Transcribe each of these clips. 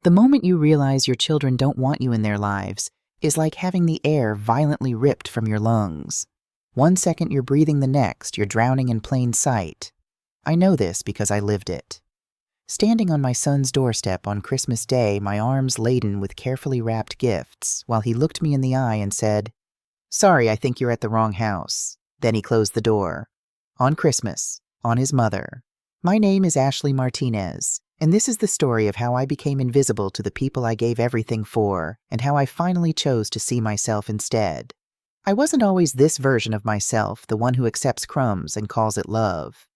The moment you realize your children don't want you in their lives is like having the air violently ripped from your lungs. One second you're breathing, the next you're drowning in plain sight. I know this because I lived it. Standing on my son's doorstep on Christmas Day, my arms laden with carefully wrapped gifts, while he looked me in the eye and said, "Sorry, I think you're at the wrong house." Then he closed the door. On Christmas, on his mother. My name is Ashley Martinez, and this is the story of how I became invisible to the people I gave everything for, and how I finally chose to see myself instead. I wasn't always this version of myself, the one who accepts crumbs and calls it love.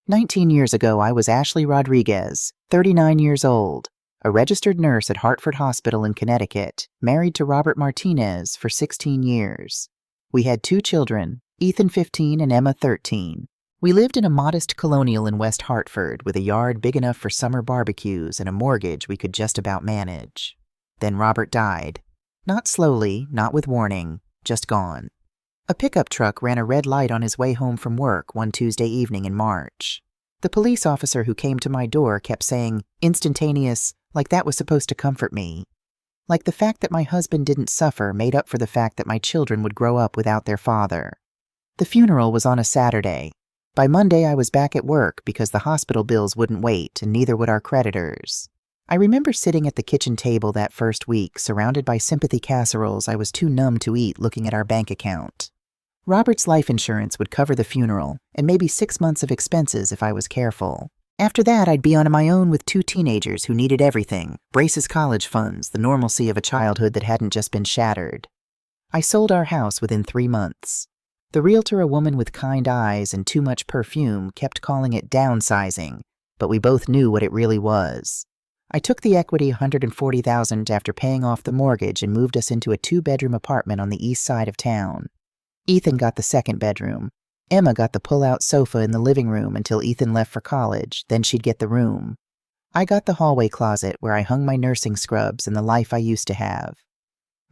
19 years ago, I was Ashley Rodriguez, 39 years old, a registered nurse at Hartford Hospital in Connecticut, married to Robert Martinez for 16 years. We had 2 children, Ethan 15 and Emma 13. We lived in a modest colonial in West Hartford with a yard big enough for summer barbecues and a mortgage we could just about manage. Then Robert died. Not slowly, not with warning, just gone. A pickup truck ran a red light on his way home from work one Tuesday evening in March. The police officer who came to my door kept saying, instantaneous, like that was supposed to comfort me. Like the fact that my husband didn't suffer made up for the fact that my children would grow up without their father. The funeral was on a Saturday. By Monday, I was back at work because the hospital bills wouldn't wait, and neither would our creditors. I remember sitting at the kitchen table that first week, surrounded by sympathy casseroles I was too numb to eat, looking at our bank account. Robert's life insurance would cover the funeral, and maybe 6 months of expenses if I was careful. After that, I'd be on my own with 2 teenagers who needed everything, Brace's college funds, the normalcy of a childhood that hadn't just been shattered. I sold our house within 3 months. The realtor, a woman with kind eyes and too much perfume, kept calling it downsizing, but we both knew what it really was. I took the equity $140,000 after paying off the mortgage and moved us into a 2-bedroom apartment on the east side of town. Ethan got the 2nd bedroom. Emma got the pull-out sofa in the living room until Ethan left for college, then she'd get the room. I got the hallway closet where I hung my nursing scrubs and the life I used to have.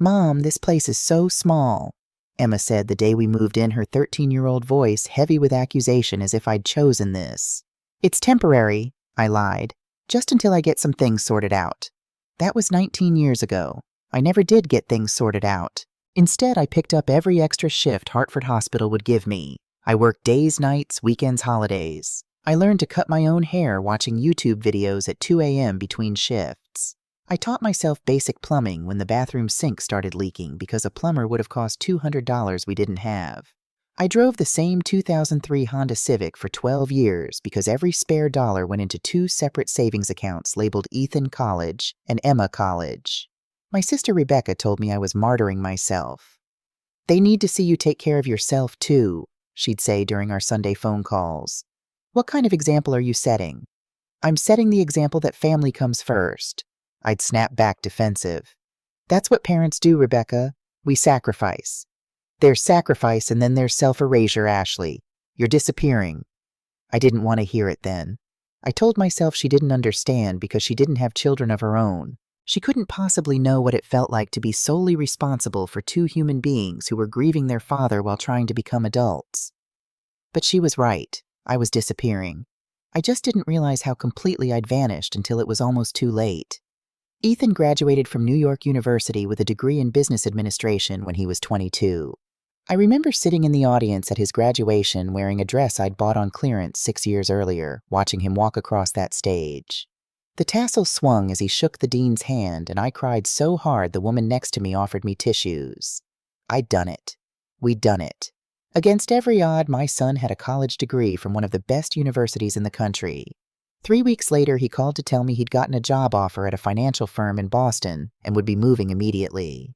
"Mom, this place is so small," Emma said the day we moved in, her 13-year-old voice heavy with accusation as if I'd chosen this. "It's temporary," I lied, "just until I get some things sorted out." That was 19 years ago. I never did get things sorted out. Instead, I picked up every extra shift Hartford Hospital would give me. I worked days, nights, weekends, holidays. I learned to cut my own hair watching YouTube videos at 2 a.m. between shifts. I taught myself basic plumbing when the bathroom sink started leaking because a plumber would have cost $200 we didn't have. I drove the same 2003 Honda Civic for 12 years because every spare dollar went into 2 separate savings accounts labeled Ethan College and Emma College. My sister Rebecca told me I was martyring myself. "They need to see you take care of yourself too," she'd say during our Sunday phone calls. "What kind of example are you setting?" "I'm setting the example that family comes first." I'd snap back defensive. "That's what parents do, Rebecca. We sacrifice." "There's sacrifice and then there's self-erasure, Ashley. You're disappearing." I didn't want to hear it then. I told myself she didn't understand because she didn't have children of her own. She couldn't possibly know what it felt like to be solely responsible for 2 human beings who were grieving their father while trying to become adults. But she was right. I was disappearing. I just didn't realize how completely I'd vanished until it was almost too late. Ethan graduated from New York University with a degree in business administration when he was 22. I remember sitting in the audience at his graduation wearing a dress I'd bought on clearance 6 years earlier, watching him walk across that stage. The tassel swung as he shook the dean's hand, and I cried so hard the woman next to me offered me tissues. I'd done it. We'd done it. Against every odd, my son had a college degree from one of the best universities in the country. 3 weeks later, he called to tell me he'd gotten a job offer at a financial firm in Boston and would be moving immediately.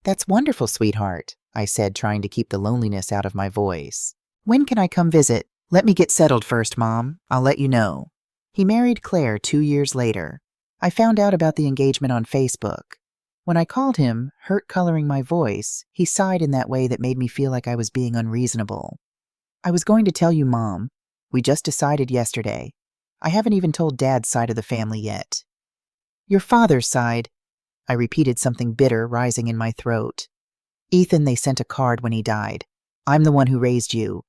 "That's wonderful, sweetheart," I said, trying to keep the loneliness out of my voice. "When can I come visit? Let me get settled first, Mom. I'll let you know." He married Claire 2 years later. I found out about the engagement on Facebook. When I called him, hurt coloring my voice, he sighed in that way that made me feel like I was being unreasonable. "I was going to tell you, Mom. We just decided yesterday. I haven't even told Dad's side of the family yet." "Your father's side?" I repeated, something bitter rising in my throat. "Ethan, they sent a card when he died. I'm the one who raised you."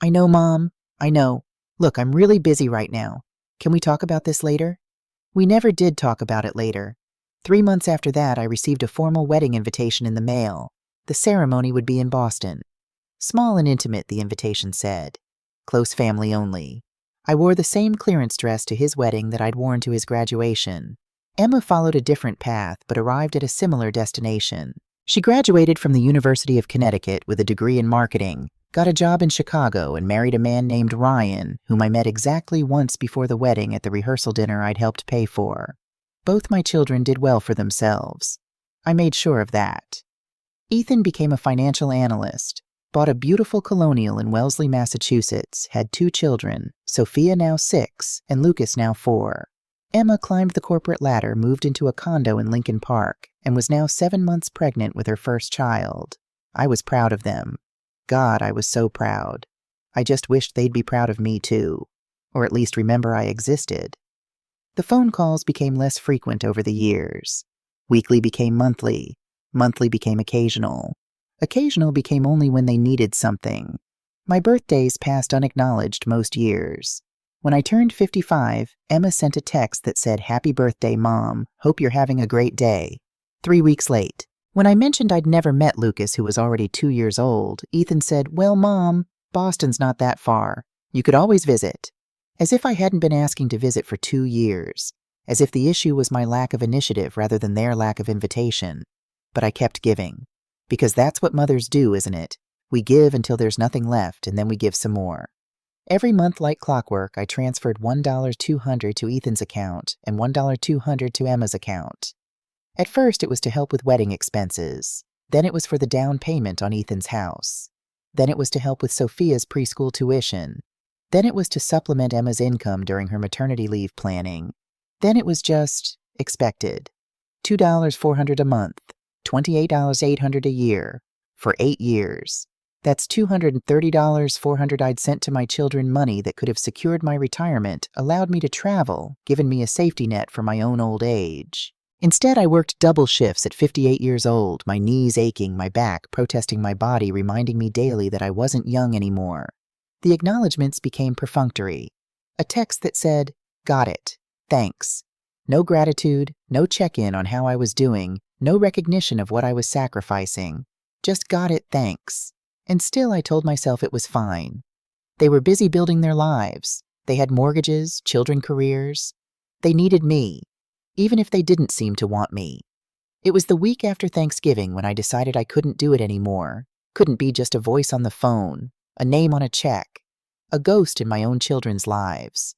"I know, Mom. I know. Look, I'm really busy right now. Can we talk about this later?" We never did talk about it later. 3 months after that, I received a formal wedding invitation in the mail. The ceremony would be in Boston. Small and intimate, the invitation said. Close family only. I wore the same clearance dress to his wedding that I'd worn to his graduation. Emma followed a different path, but arrived at a similar destination. She graduated from the University of Connecticut with a degree in marketing, got a job in Chicago, and married a man named Ryan, whom I met exactly once before the wedding at the rehearsal dinner I'd helped pay for. Both my children did well for themselves. I made sure of that. Ethan became a financial analyst, bought a beautiful colonial in Wellesley, Massachusetts, had 2 children, Sophia now 6 and Lucas now 4. Emma climbed the corporate ladder, moved into a condo in Lincoln Park, and was now 7 months pregnant with her first child. I was proud of them. God, I was so proud. I just wished they'd be proud of me too, or at least remember I existed. The phone calls became less frequent over the years. Weekly became monthly. Monthly became occasional. Occasional became only when they needed something. My birthdays passed unacknowledged most years. When I turned 55, Emma sent a text that said, "Happy birthday, Mom. Hope you're having a great day." 3 weeks late. When I mentioned I'd never met Lucas, who was already 2 years old, Ethan said, "Well, Mom, Boston's not that far. You could always visit." As if I hadn't been asking to visit for 2 years. As if the issue was my lack of initiative rather than their lack of invitation. But I kept giving. Because that's what mothers do, isn't it? We give until there's nothing left, and then we give some more. Every month, like clockwork, I transferred $1.200 to Ethan's account and $1.200 to Emma's account. At first, it was to help with wedding expenses. Then it was for the down payment on Ethan's house. Then it was to help with Sophia's preschool tuition. Then it was to supplement Emma's income during her maternity leave planning. Then it was just expected. $2.400 a month. $28.800 a year, for 8 years. That's $230.400 I'd sent to my children, money that could have secured my retirement, allowed me to travel, given me a safety net for my own old age. Instead, I worked double shifts at 58 years old, my knees aching, my back protesting my body, reminding me daily that I wasn't young anymore. The acknowledgments became perfunctory. A text that said, "Got it. Thanks." No gratitude, no check-in on how I was doing, no recognition of what I was sacrificing. Just got it, thanks. And still I told myself it was fine. They were busy building their lives. They had mortgages, children, careers. They needed me, even if they didn't seem to want me. It was the week after Thanksgiving when I decided I couldn't do it anymore. Couldn't be just a voice on the phone, a name on a check, a ghost in my own children's lives.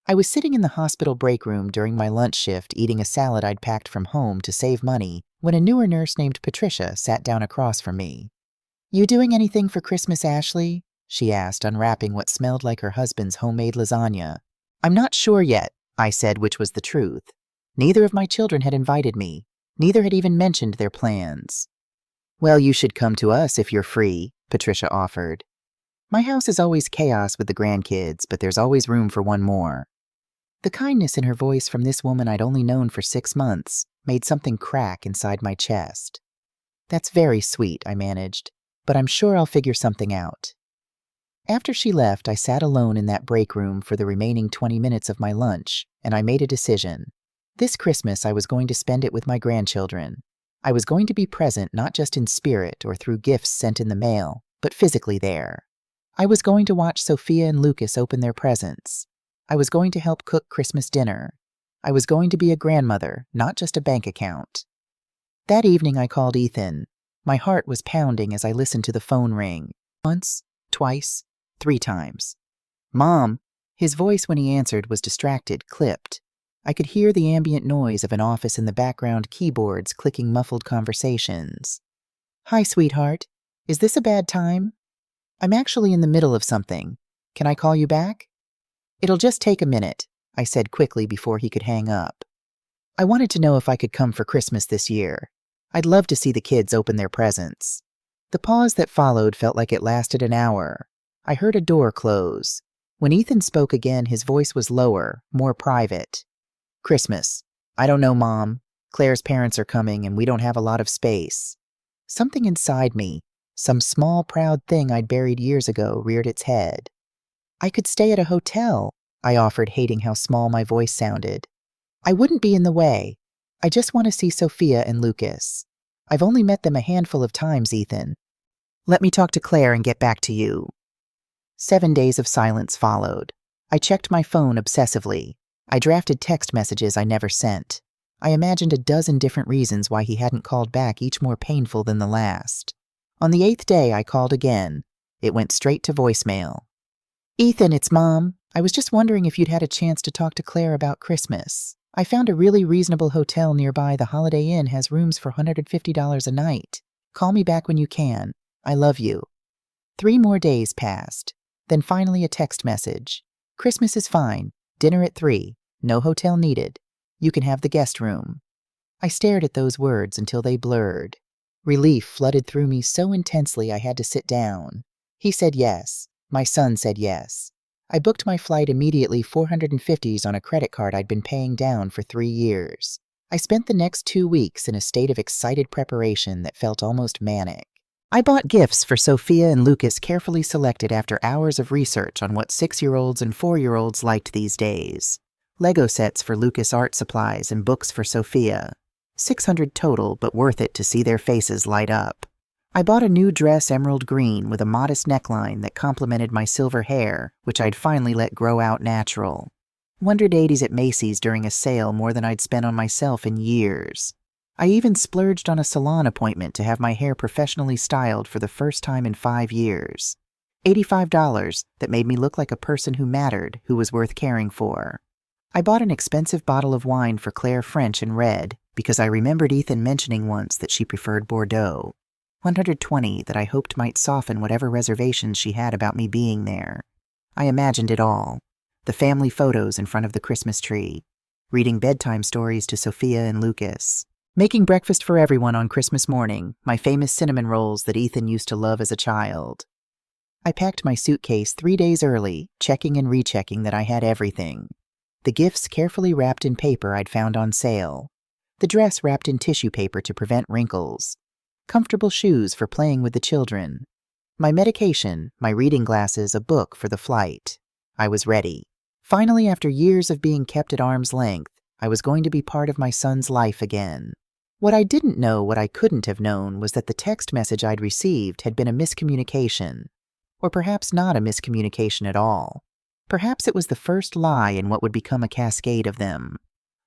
I was sitting in the hospital break room during my lunch shift eating a salad I'd packed from home to save money when a newer nurse named Patricia sat down across from me. "You doing anything for Christmas, Ashley?" she asked, unwrapping what smelled like her husband's homemade lasagna. "I'm not sure yet," I said, which was the truth. Neither of my children had invited me. Neither had even mentioned their plans. "Well, you should come to us if you're free," Patricia offered. "My house is always chaos with the grandkids, but there's always room for one more." The kindness in her voice from this woman I'd only known for 6 months made something crack inside my chest. "That's very sweet," I managed, "but I'm sure I'll figure something out." After she left, I sat alone in that break room for the remaining 20 minutes of my lunch, and I made a decision. This Christmas, I was going to spend it with my grandchildren. I was going to be present not just in spirit or through gifts sent in the mail, but physically there. I was going to watch Sophia and Lucas open their presents. I was going to help cook Christmas dinner. I was going to be a grandmother, not just a bank account. That evening I called Ethan. My heart was pounding as I listened to the phone ring. Once, twice, 3 times. "Mom!" His voice when he answered was distracted, clipped. I could hear the ambient noise of an office in the background, keyboards clicking muffled conversations. "Hi, sweetheart. Is this a bad time?" "I'm actually in the middle of something. Can I call you back?" "It'll just take a minute," I said quickly before he could hang up. I wanted to know if I could come for Christmas this year. I'd love to see the kids open their presents. The pause that followed felt like it lasted an hour. I heard a door close. When Ethan spoke again, his voice was lower, more private. "Christmas. I don't know, Mom. Claire's parents are coming and we don't have a lot of space." Something inside me, some small, proud thing I'd buried years ago, reared its head. "I could stay at a hotel," I offered, hating how small my voice sounded. I wouldn't be in the way. I just want to see Sophia and Lucas. I've only met them a handful of times, Ethan. Let me talk to Claire and get back to you. 7 days of silence followed. I checked my phone obsessively. I drafted text messages I never sent. I imagined a dozen different reasons why he hadn't called back, each more painful than the last. On the 8th day, I called again. It went straight to voicemail. Ethan, it's Mom. I was just wondering if you'd had a chance to talk to Claire about Christmas. I found a really reasonable hotel nearby. The Holiday Inn has rooms for $150 a night. Call me back when you can. I love you. 3 more days passed. Then finally a text message. Christmas is fine. Dinner at 3. No hotel needed. You can have the guest room. I stared at those words until they blurred. Relief flooded through me so intensely I had to sit down. He said yes. My son said yes. I booked my flight immediately, $450 on a credit card I'd been paying down for 3 years. I spent the next 2 weeks in a state of excited preparation that felt almost manic. I bought gifts for Sophia and Lucas, carefully selected after hours of research on what 6-year-olds and 4-year-olds liked these days. Lego sets for Lucas, art supplies, and books for Sophia. $600 total, but worth it to see their faces light up. I bought a new dress, emerald green, with a modest neckline that complemented my silver hair, which I'd finally let grow out natural. $180 at Macy's during a sale, more than I'd spent on myself in years. I even splurged on a salon appointment to have my hair professionally styled for the first time in 5 years. $85 that made me look like a person who mattered, who was worth caring for. I bought an expensive bottle of wine for Claire, French and red, because I remembered Ethan mentioning once that she preferred Bordeaux. $120 that I hoped might soften whatever reservations she had about me being there. I imagined it all. The family photos in front of the Christmas tree. Reading bedtime stories to Sophia and Lucas. Making breakfast for everyone on Christmas morning, my famous cinnamon rolls that Ethan used to love as a child. I packed my suitcase 3 days early, checking and rechecking that I had everything. The gifts carefully wrapped in paper I'd found on sale. The dress wrapped in tissue paper to prevent wrinkles. Comfortable shoes for playing with the children. My medication, my reading glasses, a book for the flight. I was ready. Finally, after years of being kept at arm's length, I was going to be part of my son's life again. What I didn't know, what I couldn't have known, was that the text message I'd received had been a miscommunication. Or perhaps not a miscommunication at all. Perhaps it was the first lie in what would become a cascade of them.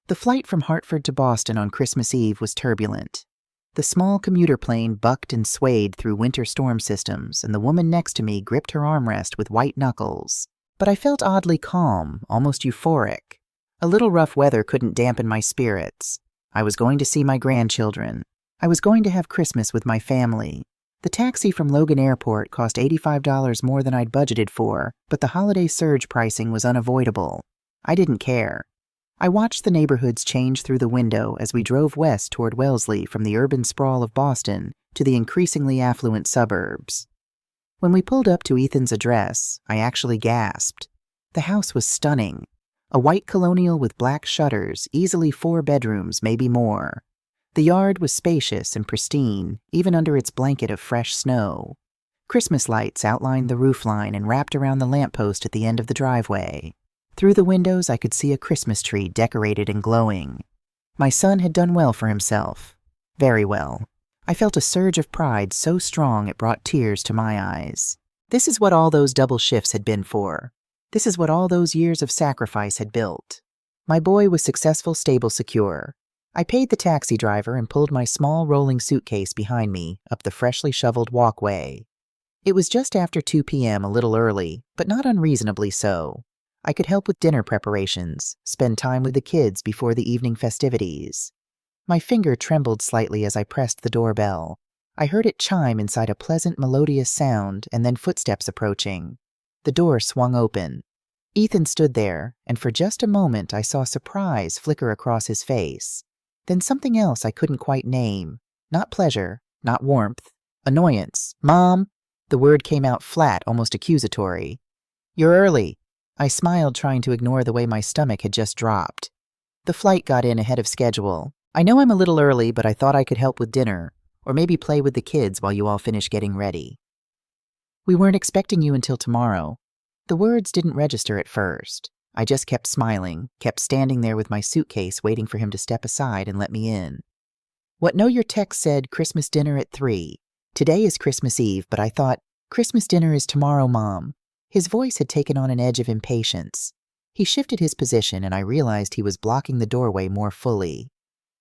The flight from Hartford to Boston on Christmas Eve was turbulent. The small commuter plane bucked and swayed through winter storm systems, and the woman next to me gripped her armrest with white knuckles. But I felt oddly calm, almost euphoric. A little rough weather couldn't dampen my spirits. I was going to see my grandchildren. I was going to have Christmas with my family. The taxi from Logan Airport cost $85 more than I'd budgeted for, but the holiday surge pricing was unavoidable. I didn't care. I watched the neighborhoods change through the window as we drove west toward Wellesley, from the urban sprawl of Boston to the increasingly affluent suburbs. When we pulled up to Ethan's address, I actually gasped. The house was stunning. A white colonial with black shutters, easily 4 bedrooms, maybe more. The yard was spacious and pristine, even under its blanket of fresh snow. Christmas lights outlined the roofline and wrapped around the lamppost at the end of the driveway. Through the windows, I could see a Christmas tree decorated and glowing. My son had done well for himself. Very well. I felt a surge of pride so strong it brought tears to my eyes. This is what all those double shifts had been for. This is what all those years of sacrifice had built. My boy was successful, stable, secure. I paid the taxi driver and pulled my small rolling suitcase behind me up the freshly shoveled walkway. It was just after 2 p.m., a little early, but not unreasonably so. I could help with dinner preparations, spend time with the kids before the evening festivities. My finger trembled slightly as I pressed the doorbell. I heard it chime inside a pleasant, melodious sound, and then footsteps approaching. The door swung open. Ethan stood there, and for just a moment I saw surprise flicker across his face. Then something else I couldn't quite name. Not pleasure, not warmth. Annoyance. "Mom!" The word came out flat, almost accusatory. "You're early." I smiled, trying to ignore the way my stomach had just dropped. The flight got in ahead of schedule. I know I'm a little early, but I thought I could help with dinner, or maybe play with the kids while you all finish getting ready. "We weren't expecting you until tomorrow." The words didn't register at first. I just kept smiling, kept standing there with my suitcase waiting for him to step aside and let me in. What Know Your Text said Christmas dinner at 3. Today is Christmas Eve, but I thought, Christmas dinner is tomorrow, Mom. His voice had taken on an edge of impatience. He shifted his position and I realized he was blocking the doorway more fully.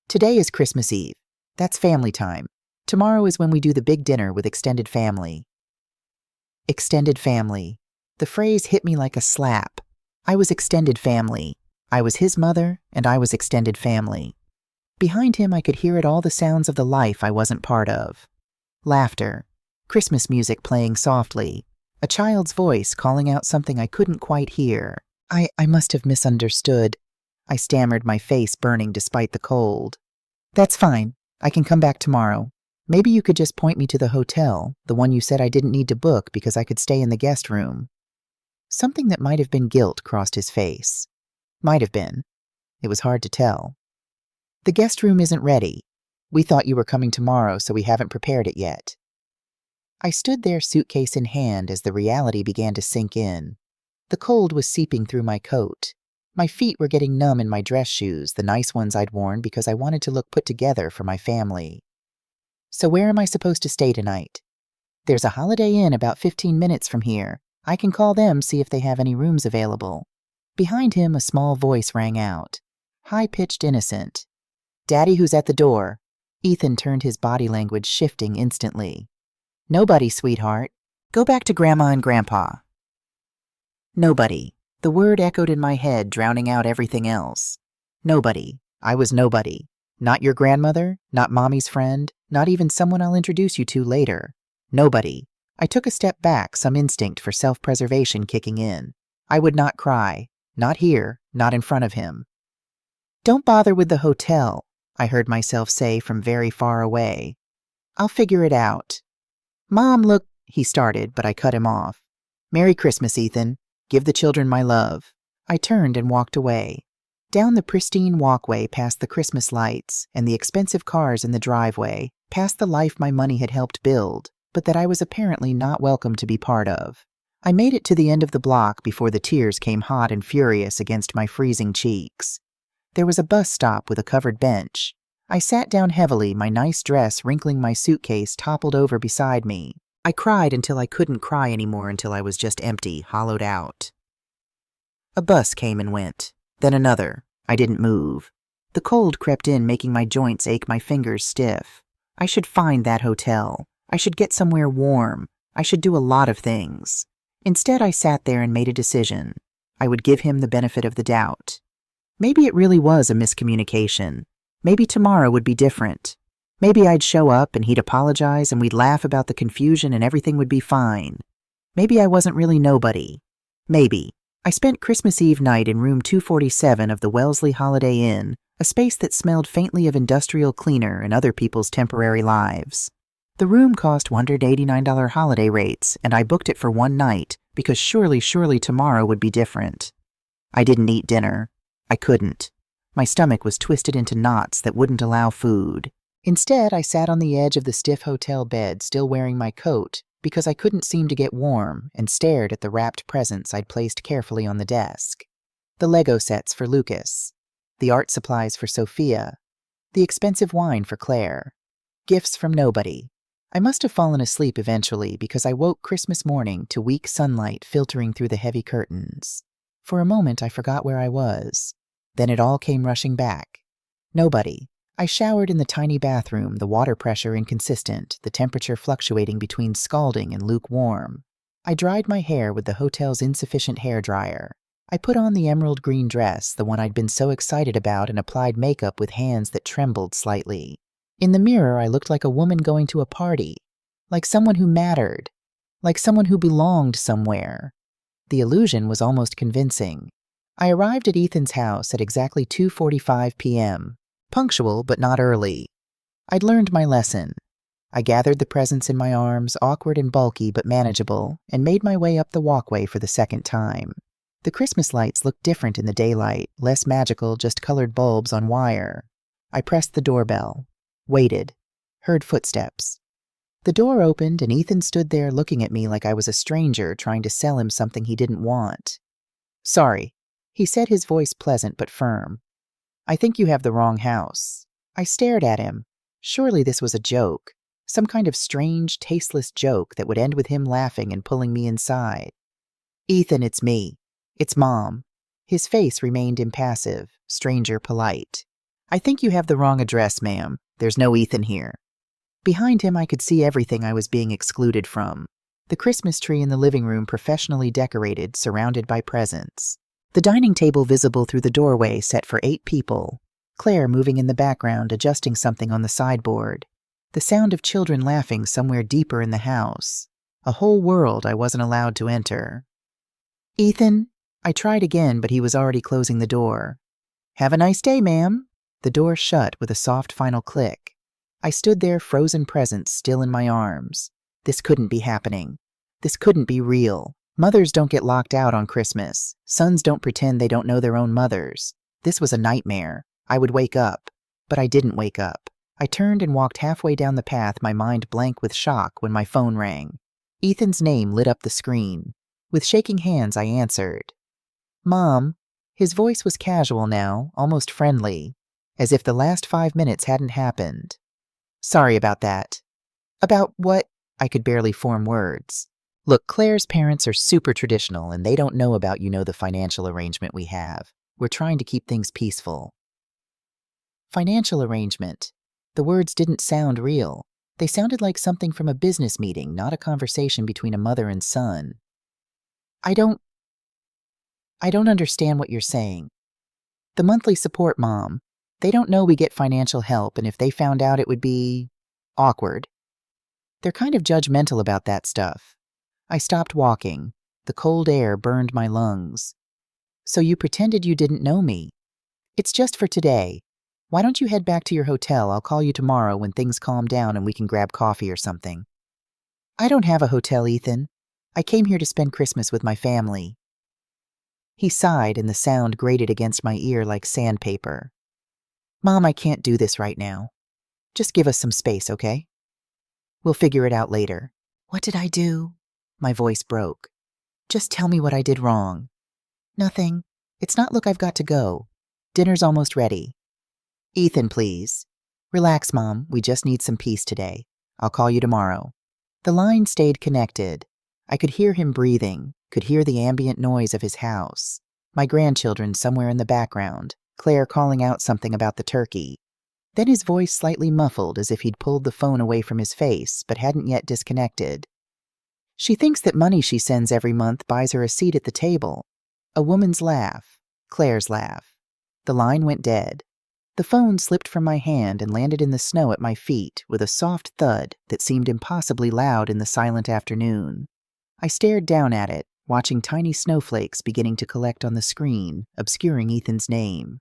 Today is Christmas Eve. That's family time. Tomorrow is when we do the big dinner with extended family. Extended family. The phrase hit me like a slap. I was extended family. I was his mother, and I was extended family. Behind him, I could hear it all the sounds of the life I wasn't part of. Laughter. Christmas music playing softly. A child's voice calling out something I couldn't quite hear. I must have misunderstood. I stammered, my face burning despite the cold. That's fine. I can come back tomorrow. Maybe you could just point me to the hotel, the one you said I didn't need to book because I could stay in the guest room. Something that might have been guilt crossed his face. Might have been. It was hard to tell. The guest room isn't ready. We thought you were coming tomorrow, so we haven't prepared it yet. I stood there, suitcase in hand, as the reality began to sink in. The cold was seeping through my coat. My feet were getting numb in my dress shoes, the nice ones I'd worn because I wanted to look put together for my family. So where am I supposed to stay tonight? There's a Holiday Inn about 15 minutes from here. I can call them, see if they have any rooms available. Behind him, a small voice rang out. High-pitched, innocent. Daddy, who's at the door? Ethan turned, his body language shifting instantly. Nobody, sweetheart. Go back to Grandma and Grandpa. Nobody. The word echoed in my head, drowning out everything else. Nobody. I was nobody. Not your grandmother, not Mommy's friend, not even someone I'll introduce you to later. Nobody. I took a step back, some instinct for self-preservation kicking in. I would not cry. Not here, not in front of him. Don't bother with the hotel, I heard myself say from very far away. I'll figure it out. Mom, look, he started, but I cut him off. Merry Christmas, Ethan. Give the children my love. I turned and walked away. Down the pristine walkway, past the Christmas lights and the expensive cars in the driveway, past the life my money had helped build, but that I was apparently not welcome to be part of. I made it to the end of the block before the tears came hot and furious against my freezing cheeks. There was a bus stop with a covered bench. I sat down heavily, my nice dress wrinkling, my suitcase toppled over beside me. I cried until I couldn't cry anymore, until I was just empty, hollowed out. A bus came and went. Then another. I didn't move. The cold crept in, making my joints ache, my fingers stiff. I should find that hotel. I should get somewhere warm. I should do a lot of things. Instead, I sat there and made a decision. I would give him the benefit of the doubt. Maybe it really was a miscommunication. Maybe tomorrow would be different. Maybe I'd show up and he'd apologize and we'd laugh about the confusion and everything would be fine. Maybe I wasn't really nobody. Maybe. I spent Christmas Eve night in room 247 of the Wellesley Holiday Inn, a space that smelled faintly of industrial cleaner and other people's temporary lives. The room cost $189 holiday rates, and I booked it for one night because surely tomorrow would be different. I didn't eat dinner. I couldn't. My stomach was twisted into knots that wouldn't allow food. Instead, I sat on the edge of the stiff hotel bed, still wearing my coat, because I couldn't seem to get warm, and stared at the wrapped presents I'd placed carefully on the desk. The Lego sets for Lucas. The art supplies for Sophia. The expensive wine for Claire. Gifts from nobody. I must have fallen asleep eventually because I woke Christmas morning to weak sunlight filtering through the heavy curtains. For a moment, I forgot where I was. Then it all came rushing back. Nobody. I showered in the tiny bathroom, the water pressure inconsistent, the temperature fluctuating between scalding and lukewarm. I dried my hair with the hotel's insufficient hairdryer. I put on the emerald green dress, the one I'd been so excited about, and applied makeup with hands that trembled slightly. In the mirror, I looked like a woman going to a party, like someone who mattered, like someone who belonged somewhere. The illusion was almost convincing. I arrived at Ethan's house at exactly 2:45 p.m., punctual but not early. I'd learned my lesson. I gathered the presents in my arms, awkward and bulky but manageable, and made my way up the walkway for the second time. The Christmas lights looked different in the daylight, less magical, just colored bulbs on wire. I pressed the doorbell, waited, heard footsteps. The door opened and Ethan stood there looking at me like I was a stranger trying to sell him something he didn't want. Sorry. He said, his voice pleasant but firm. I think you have the wrong house. I stared at him. Surely this was a joke. Some kind of strange, tasteless joke that would end with him laughing and pulling me inside. Ethan, it's me. It's Mom. His face remained impassive, stranger polite. I think you have the wrong address, ma'am. There's no Ethan here. Behind him I could see everything I was being excluded from. The Christmas tree in the living room professionally decorated, surrounded by presents. The dining table visible through the doorway set for 8 people. Claire moving in the background, adjusting something on the sideboard. The sound of children laughing somewhere deeper in the house. A whole world I wasn't allowed to enter. Ethan? I tried again, but he was already closing the door. Have a nice day, ma'am. The door shut with a soft final click. I stood there, frozen presents still in my arms. This couldn't be happening. This couldn't be real. Mothers don't get locked out on Christmas. Sons don't pretend they don't know their own mothers. This was a nightmare. I would wake up. But I didn't wake up. I turned and walked halfway down the path, my mind blank with shock, when my phone rang. Ethan's name lit up the screen. With shaking hands, I answered. Mom. His voice was casual now, almost friendly, as if the last 5 minutes hadn't happened. Sorry about that. About what? I could barely form words. Look, Claire's parents are super traditional and they don't know about, the financial arrangement we have. We're trying to keep things peaceful. Financial arrangement. The words didn't sound real. They sounded like something from a business meeting, not a conversation between a mother and son. I don't understand what you're saying. The monthly support, Mom. They don't know we get financial help, and if they found out, it would be awkward. They're kind of judgmental about that stuff. I stopped walking. The cold air burned my lungs. So you pretended you didn't know me. It's just for today. Why don't you head back to your hotel? I'll call you tomorrow when things calm down and we can grab coffee or something. I don't have a hotel, Ethan. I came here to spend Christmas with my family. He sighed and the sound grated against my ear like sandpaper. Mom, I can't do this right now. Just give us some space, okay? We'll figure it out later. What did I do? My voice broke. Just tell me what I did wrong. Nothing. It's not, look, I've got to go. Dinner's almost ready. Ethan, please. Relax, Mom. We just need some peace today. I'll call you tomorrow. The line stayed connected. I could hear him breathing, could hear the ambient noise of his house. My grandchildren somewhere in the background, Claire calling out something about the turkey. Then his voice slightly muffled as if he'd pulled the phone away from his face but hadn't yet disconnected. She thinks that money she sends every month buys her a seat at the table. A woman's laugh. Claire's laugh. The line went dead. The phone slipped from my hand and landed in the snow at my feet with a soft thud that seemed impossibly loud in the silent afternoon. I stared down at it, watching tiny snowflakes beginning to collect on the screen, obscuring Ethan's name.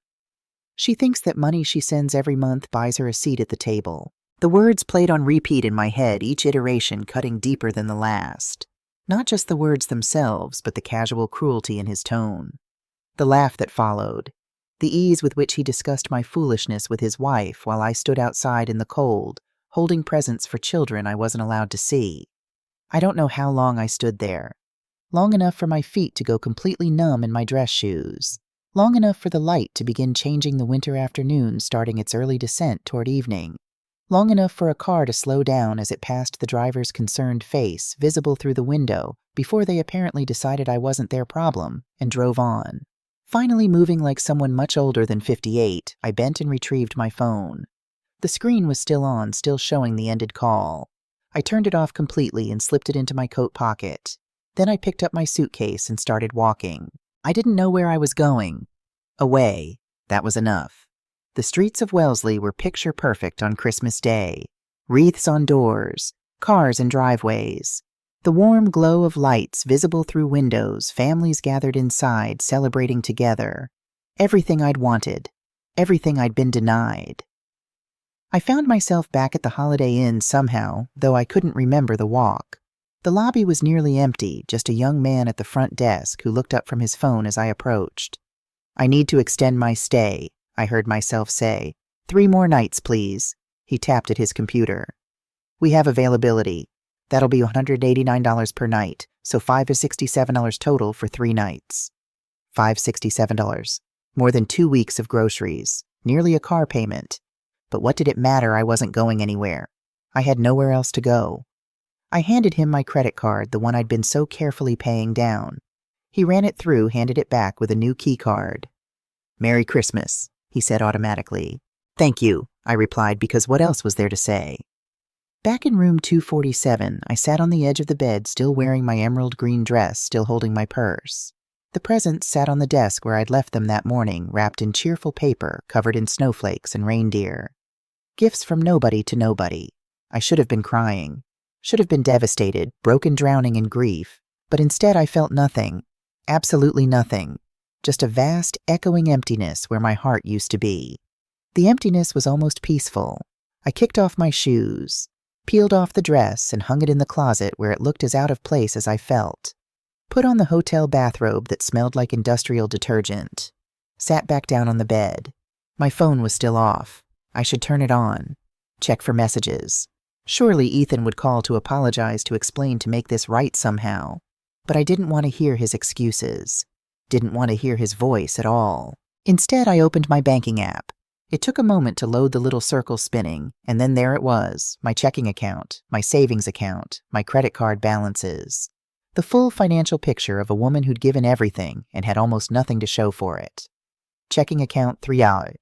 She thinks that money she sends every month buys her a seat at the table. The words played on repeat in my head, each iteration cutting deeper than the last. Not just the words themselves, but the casual cruelty in his tone. The laugh that followed. The ease with which he discussed my foolishness with his wife while I stood outside in the cold, holding presents for children I wasn't allowed to see. I don't know how long I stood there. Long enough for my feet to go completely numb in my dress shoes. Long enough for the light to begin changing the winter afternoon, starting its early descent toward evening. Long enough for a car to slow down as it passed the driver's concerned face, visible through the window, before they apparently decided I wasn't their problem, and drove on. Finally moving like someone much older than 58, I bent and retrieved my phone. The screen was still on, still showing the ended call. I turned it off completely and slipped it into my coat pocket. Then I picked up my suitcase and started walking. I didn't know where I was going. Away. That was enough. The streets of Wellesley were picture perfect on Christmas Day. Wreaths on doors, cars in driveways. The warm glow of lights visible through windows, families gathered inside, celebrating together. Everything I'd wanted. Everything I'd been denied. I found myself back at the Holiday Inn somehow, though I couldn't remember the walk. The lobby was nearly empty, just a young man at the front desk who looked up from his phone as I approached. I need to extend my stay, I heard myself say. 3 more nights, please. He tapped at his computer. We have availability. That'll be $189 per night, so $567 total for 3 nights. $567. More than 2 weeks of groceries. Nearly a car payment. But what did it matter? I wasn't going anywhere. I had nowhere else to go. I handed him my credit card, the one I'd been so carefully paying down. He ran it through, handed it back with a new key card. "Merry Christmas," he said automatically. "Thank you," I replied, because what else was there to say? Back in room 247, I sat on the edge of the bed, still wearing my emerald green dress, still holding my purse. The presents sat on the desk where I'd left them that morning, wrapped in cheerful paper, covered in snowflakes and reindeer. Gifts from nobody to nobody. I should have been crying. Should have been devastated, broken, drowning in grief. But instead I felt nothing. Absolutely nothing. Just a vast, echoing emptiness where my heart used to be. The emptiness was almost peaceful. I kicked off my shoes, peeled off the dress, and hung it in the closet where it looked as out of place as I felt. Put on the hotel bathrobe that smelled like industrial detergent. Sat back down on the bed. My phone was still off. I should turn it on. Check for messages. Surely Ethan would call to apologize, to explain, to make this right somehow. But I didn't want to hear his excuses. Didn't want to hear his voice at all. Instead, I opened my banking app. It took a moment to load the little circle spinning, and then there it was, my checking account, my savings account, my credit card balances. The full financial picture of a woman who'd given everything and had almost nothing to show for it. Checking account $3.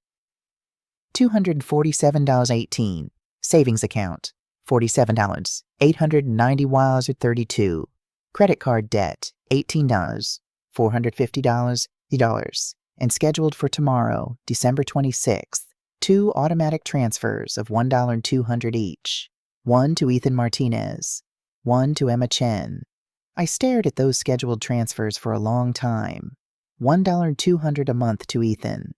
$247.18. Savings account $47. $890.32. Credit card debt $18. $450. And scheduled for tomorrow, December 26th, 2 automatic transfers of $1.200 each. 1 to Ethan Martinez, 1 to Emma Chen. I stared at those scheduled transfers for a long time. $1.200 a month to Ethan.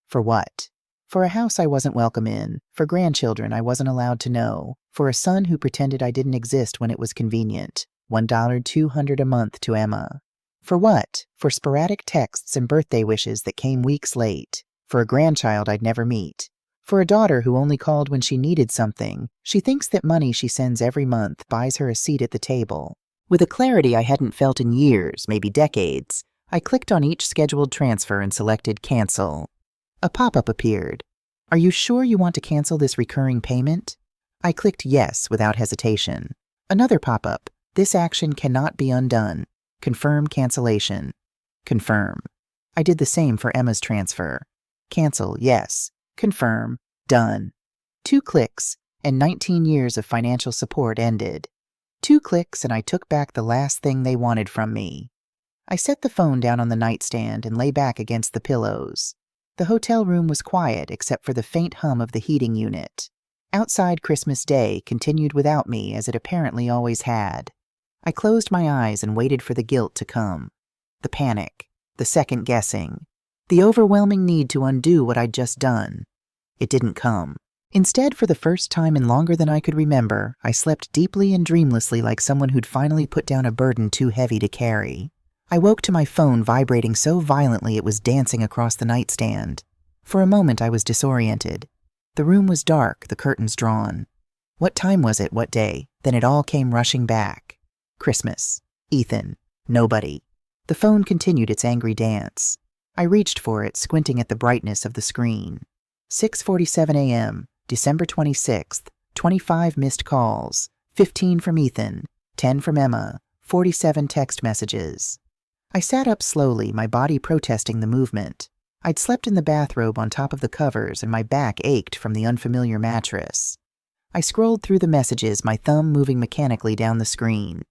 For what? For a house I wasn't welcome in, for grandchildren I wasn't allowed to know, for a son who pretended I didn't exist when it was convenient. $1.200 a month to Emma. For what? For sporadic texts and birthday wishes that came weeks late. For a grandchild I'd never meet. For a daughter who only called when she needed something. She thinks that money she sends every month buys her a seat at the table. With a clarity I hadn't felt in years, maybe decades, I clicked on each scheduled transfer and selected Cancel. A pop-up appeared. "Are you sure you want to cancel this recurring payment?" I clicked Yes without hesitation. Another pop-up. "This action cannot be undone. Confirm cancellation." Confirm. I did the same for Emma's transfer. Cancel, yes. Confirm, done. 2 clicks, and 19 years of financial support ended. 2 clicks, and I took back the last thing they wanted from me. I set the phone down on the nightstand and lay back against the pillows. The hotel room was quiet except for the faint hum of the heating unit. Outside Christmas Day continued without me, as it apparently always had. I closed my eyes and waited for the guilt to come. The panic, the second guessing, the overwhelming need to undo what I'd just done. It didn't come. Instead, for the first time in longer than I could remember, I slept deeply and dreamlessly, like someone who'd finally put down a burden too heavy to carry. I woke to my phone vibrating so violently it was dancing across the nightstand. For a moment I was disoriented. The room was dark, the curtains drawn. What time was it? What day? Then it all came rushing back. Christmas. Ethan. Nobody. The phone continued its angry dance. I reached for it, squinting at the brightness of the screen. 6:47 a.m., December 26th, 25 missed calls, 15 from Ethan, 10 from Emma, 47 text messages. I sat up slowly, my body protesting the movement. I'd slept in the bathrobe on top of the covers, and my back ached from the unfamiliar mattress. I scrolled through the messages, my thumb moving mechanically down the screen.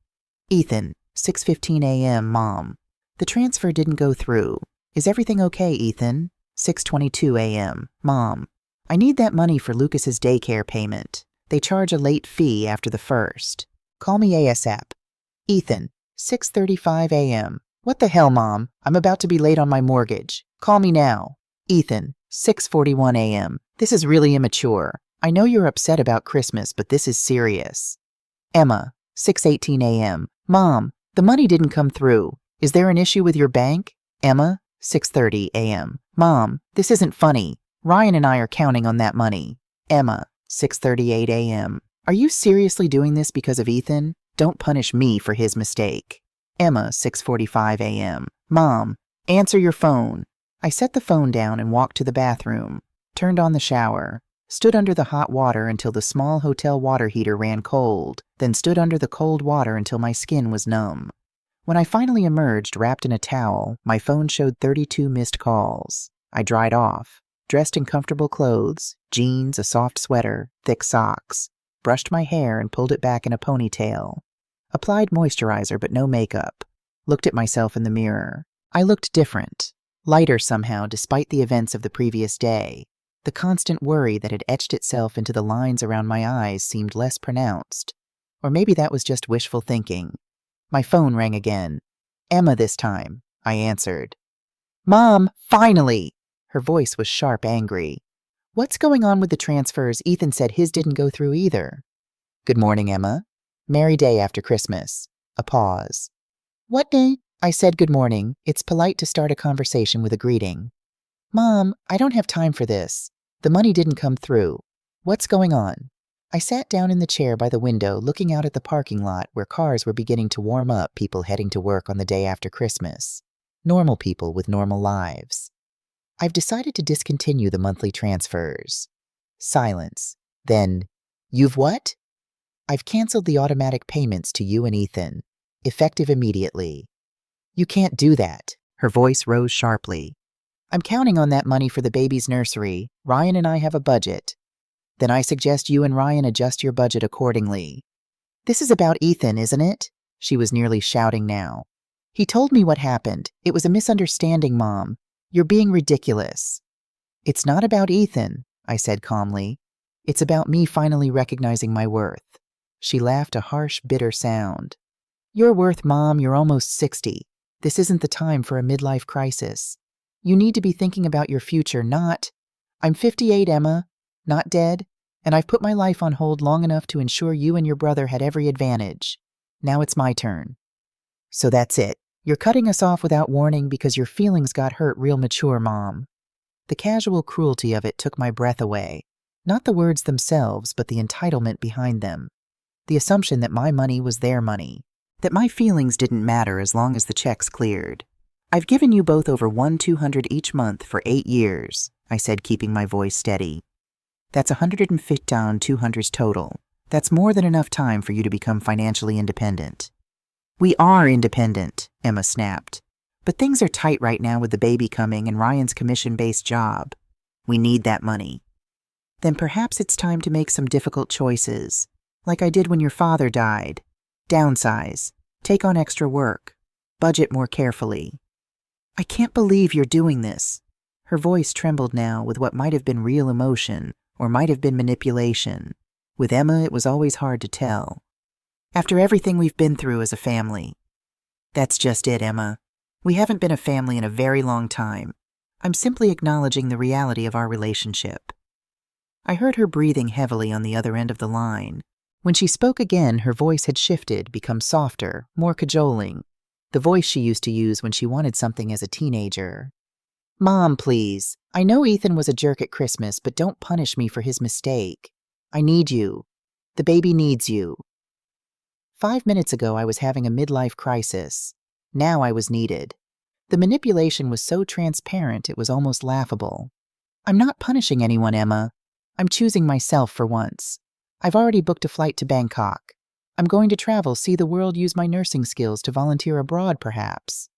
Ethan, 6:15 a.m., Mom. The transfer didn't go through. Is everything okay, Ethan? 6:22 a.m., Mom. I need that money for Lucas's daycare payment. They charge a late fee after the first. Call me ASAP. Ethan, 6:35 a.m. What the hell, Mom? I'm about to be late on my mortgage. Call me now. Ethan, 6:41 a.m. This is really immature. I know you're upset about Christmas, but this is serious. Emma, 6:18 a.m. Mom, the money didn't come through. Is there an issue with your bank? Emma, 6:30 a.m. Mom, this isn't funny. Ryan and I are counting on that money. Emma, 6:38 a.m. Are you seriously doing this because of Ethan? Don't punish me for his mistake. Emma, 6:45 a.m. Mom, Answer your phone. I set the phone down and walked to the bathroom, turned on the shower, stood under the hot water until the small hotel water heater ran cold, then stood under the cold water until my skin was numb. When I finally emerged wrapped in a towel, my phone showed 32 missed calls. I dried off, dressed in comfortable clothes, jeans, a soft sweater, thick socks, brushed my hair and pulled it back in a ponytail, applied moisturizer but no makeup, looked at myself in the mirror. I looked different, lighter somehow despite the events of the previous day. The constant worry that had etched itself into the lines around my eyes seemed less pronounced. Or maybe that was just wishful thinking. My phone rang again. Emma this time, I answered. Mom, finally! Her voice was sharp, angry. What's going on with the transfers? Ethan said his didn't go through either. Good morning, Emma. Merry day after Christmas. A pause. What day? I said good morning. It's polite to start a conversation with a greeting. Mom, I don't have time for this. The money didn't come through. What's going on? I sat down in the chair by the window looking out at the parking lot where cars were beginning to warm up, people heading to work on the day after Christmas. Normal people with normal lives. I've decided to discontinue the monthly transfers. Silence. Then, you've what? I've canceled the automatic payments to you and Ethan, effective immediately. You can't do that. Her voice rose sharply. I'm counting on that money for the baby's nursery. Ryan and I have a budget. Then I suggest you and Ryan adjust your budget accordingly. This is about Ethan, isn't it? She was nearly shouting now. He told me what happened. It was a misunderstanding, Mom. You're being ridiculous. It's not about Ethan, I said calmly. It's about me finally recognizing my worth. She laughed a harsh, bitter sound. Your worth, Mom, you're almost 60. This isn't the time for a midlife crisis. You need to be thinking about your future, not... I'm 58, Emma, not dead, and I've put my life on hold long enough to ensure you and your brother had every advantage. Now it's my turn. So that's it. You're cutting us off without warning because your feelings got hurt real mature, Mom. The casual cruelty of it took my breath away. Not the words themselves, but the entitlement behind them. The assumption that my money was their money. That my feelings didn't matter as long as the checks cleared. I've given you both over $1,200 each month for 8 years, I said, keeping my voice steady. That's $150 total. That's more than enough time for you to become financially independent. We are independent, Emma snapped. But things are tight right now with the baby coming and Ryan's commission-based job. We need that money. Then perhaps it's time to make some difficult choices, like I did when your father died. Downsize, take on extra work, budget more carefully. I can't believe you're doing this. Her voice trembled now with what might have been real emotion or might have been manipulation. With Emma, it was always hard to tell. After everything we've been through as a family. That's just it, Emma. We haven't been a family in a very long time. I'm simply acknowledging the reality of our relationship. I heard her breathing heavily on the other end of the line. When she spoke again, her voice had shifted, become softer, more cajoling. The voice she used to use when she wanted something as a teenager. Mom, please. I know Ethan was a jerk at Christmas, but don't punish me for his mistake. I need you. The baby needs you. 5 minutes ago, I was having a midlife crisis. Now I was needed. The manipulation was so transparent, it was almost laughable. I'm not punishing anyone, Emma. I'm choosing myself for once. I've already booked a flight to Bangkok. I'm going to travel, see the world, use my nursing skills to volunteer abroad, perhaps.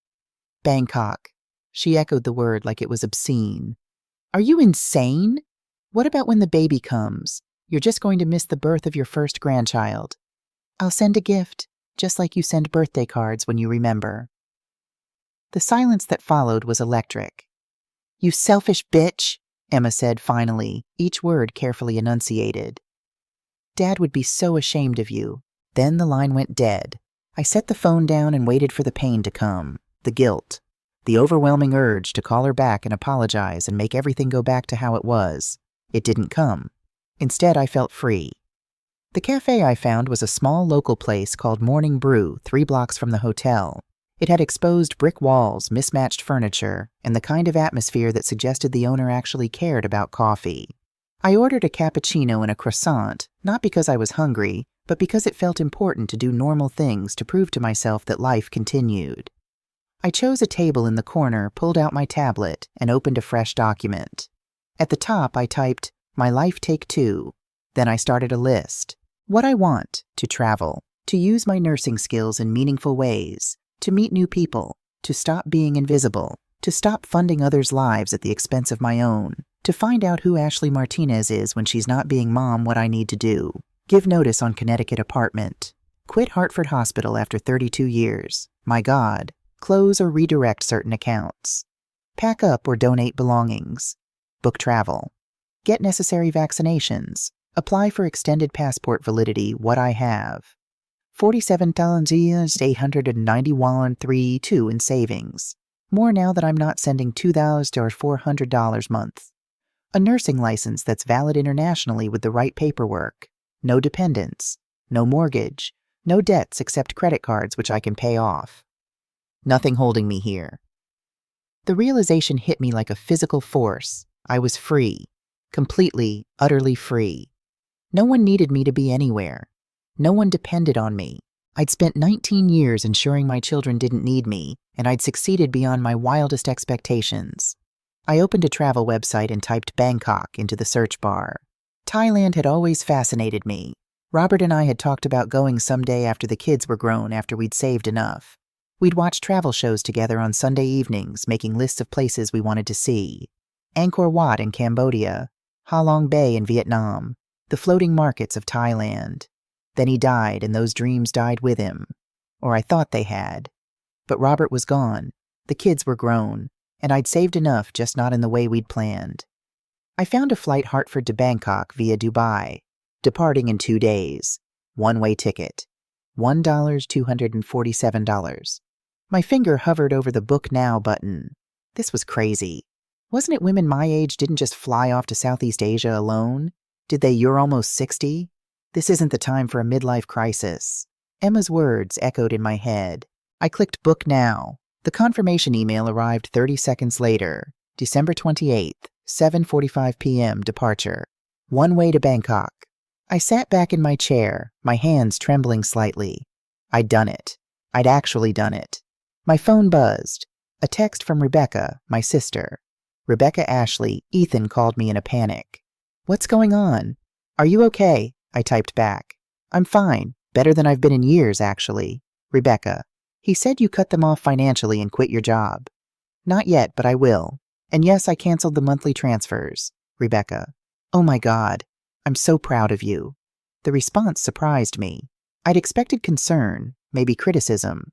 Bangkok. She echoed the word like it was obscene. Are you insane? What about when the baby comes? You're just going to miss the birth of your first grandchild. I'll send a gift, just like you send birthday cards when you remember. The silence that followed was electric. You selfish bitch, Emma said finally, each word carefully enunciated. Dad would be so ashamed of you. Then the line went dead. I set the phone down and waited for the pain to come, the guilt, the overwhelming urge to call her back and apologize and make everything go back to how it was. It didn't come. Instead, I felt free. The cafe I found was a small local place called Morning Brew, 3 blocks from the hotel. It had exposed brick walls, mismatched furniture, and the kind of atmosphere that suggested the owner actually cared about coffee. I ordered a cappuccino and a croissant, not because I was hungry, but because it felt important to do normal things to prove to myself that life continued. I chose a table in the corner, pulled out my tablet, and opened a fresh document. At the top, I typed, "My life take 2." Then I started a list. What I want: to travel, to use my nursing skills in meaningful ways, to meet new people, to stop being invisible, to stop funding others' lives at the expense of my own, to find out who Ashley Martinez is when she's not being mom, what I need to do, give notice on Connecticut apartment, quit Hartford Hospital after 32 years, my God, close or redirect certain accounts, pack up or donate belongings, book travel, get necessary vaccinations, apply for extended passport validity, what I have, 47,891.32 in savings, more now that I'm not sending $2,400 month, a nursing license that's valid internationally with the right paperwork, no dependents, no mortgage, no debts except credit cards which I can pay off. Nothing holding me here. The realization hit me like a physical force. I was free, completely, utterly free. No one needed me to be anywhere. No one depended on me. I'd spent 19 years ensuring my children didn't need me, and I'd succeeded beyond my wildest expectations. I opened a travel website and typed Bangkok into the search bar. Thailand had always fascinated me. Robert and I had talked about going someday after the kids were grown, after we'd saved enough. We'd watch travel shows together on Sunday evenings, making lists of places we wanted to see. Angkor Wat in Cambodia, Ha Long Bay in Vietnam, the floating markets of Thailand. Then he died, and those dreams died with him. Or I thought they had. But Robert was gone. The kids were grown, and I'd saved enough, just not in the way we'd planned. I found a flight Hartford to Bangkok via Dubai, departing in 2 days. One-way ticket. $1,247. My finger hovered over the Book Now button. This was crazy. Wasn't it women my age didn't just fly off to Southeast Asia alone? Did they? "You're almost 60? This isn't the time for a midlife crisis." Emma's words echoed in my head. I clicked Book Now. The confirmation email arrived 30 seconds later. December 28th, 7:45 p.m. departure. One way to Bangkok. I sat back in my chair, my hands trembling slightly. I'd done it. I'd actually done it. My phone buzzed. A text from Rebecca, my sister. "Rebecca Ashley, Ethan called me in a panic." "What's going on?" "Are you okay?" I typed back. "I'm fine. Better than I've been in years, actually." Rebecca. "He said you cut them off financially and quit your job." "Not yet, but I will. And yes, I canceled the monthly transfers." Rebecca. "Oh my God. I'm so proud of you." The response surprised me. I'd expected concern, maybe criticism.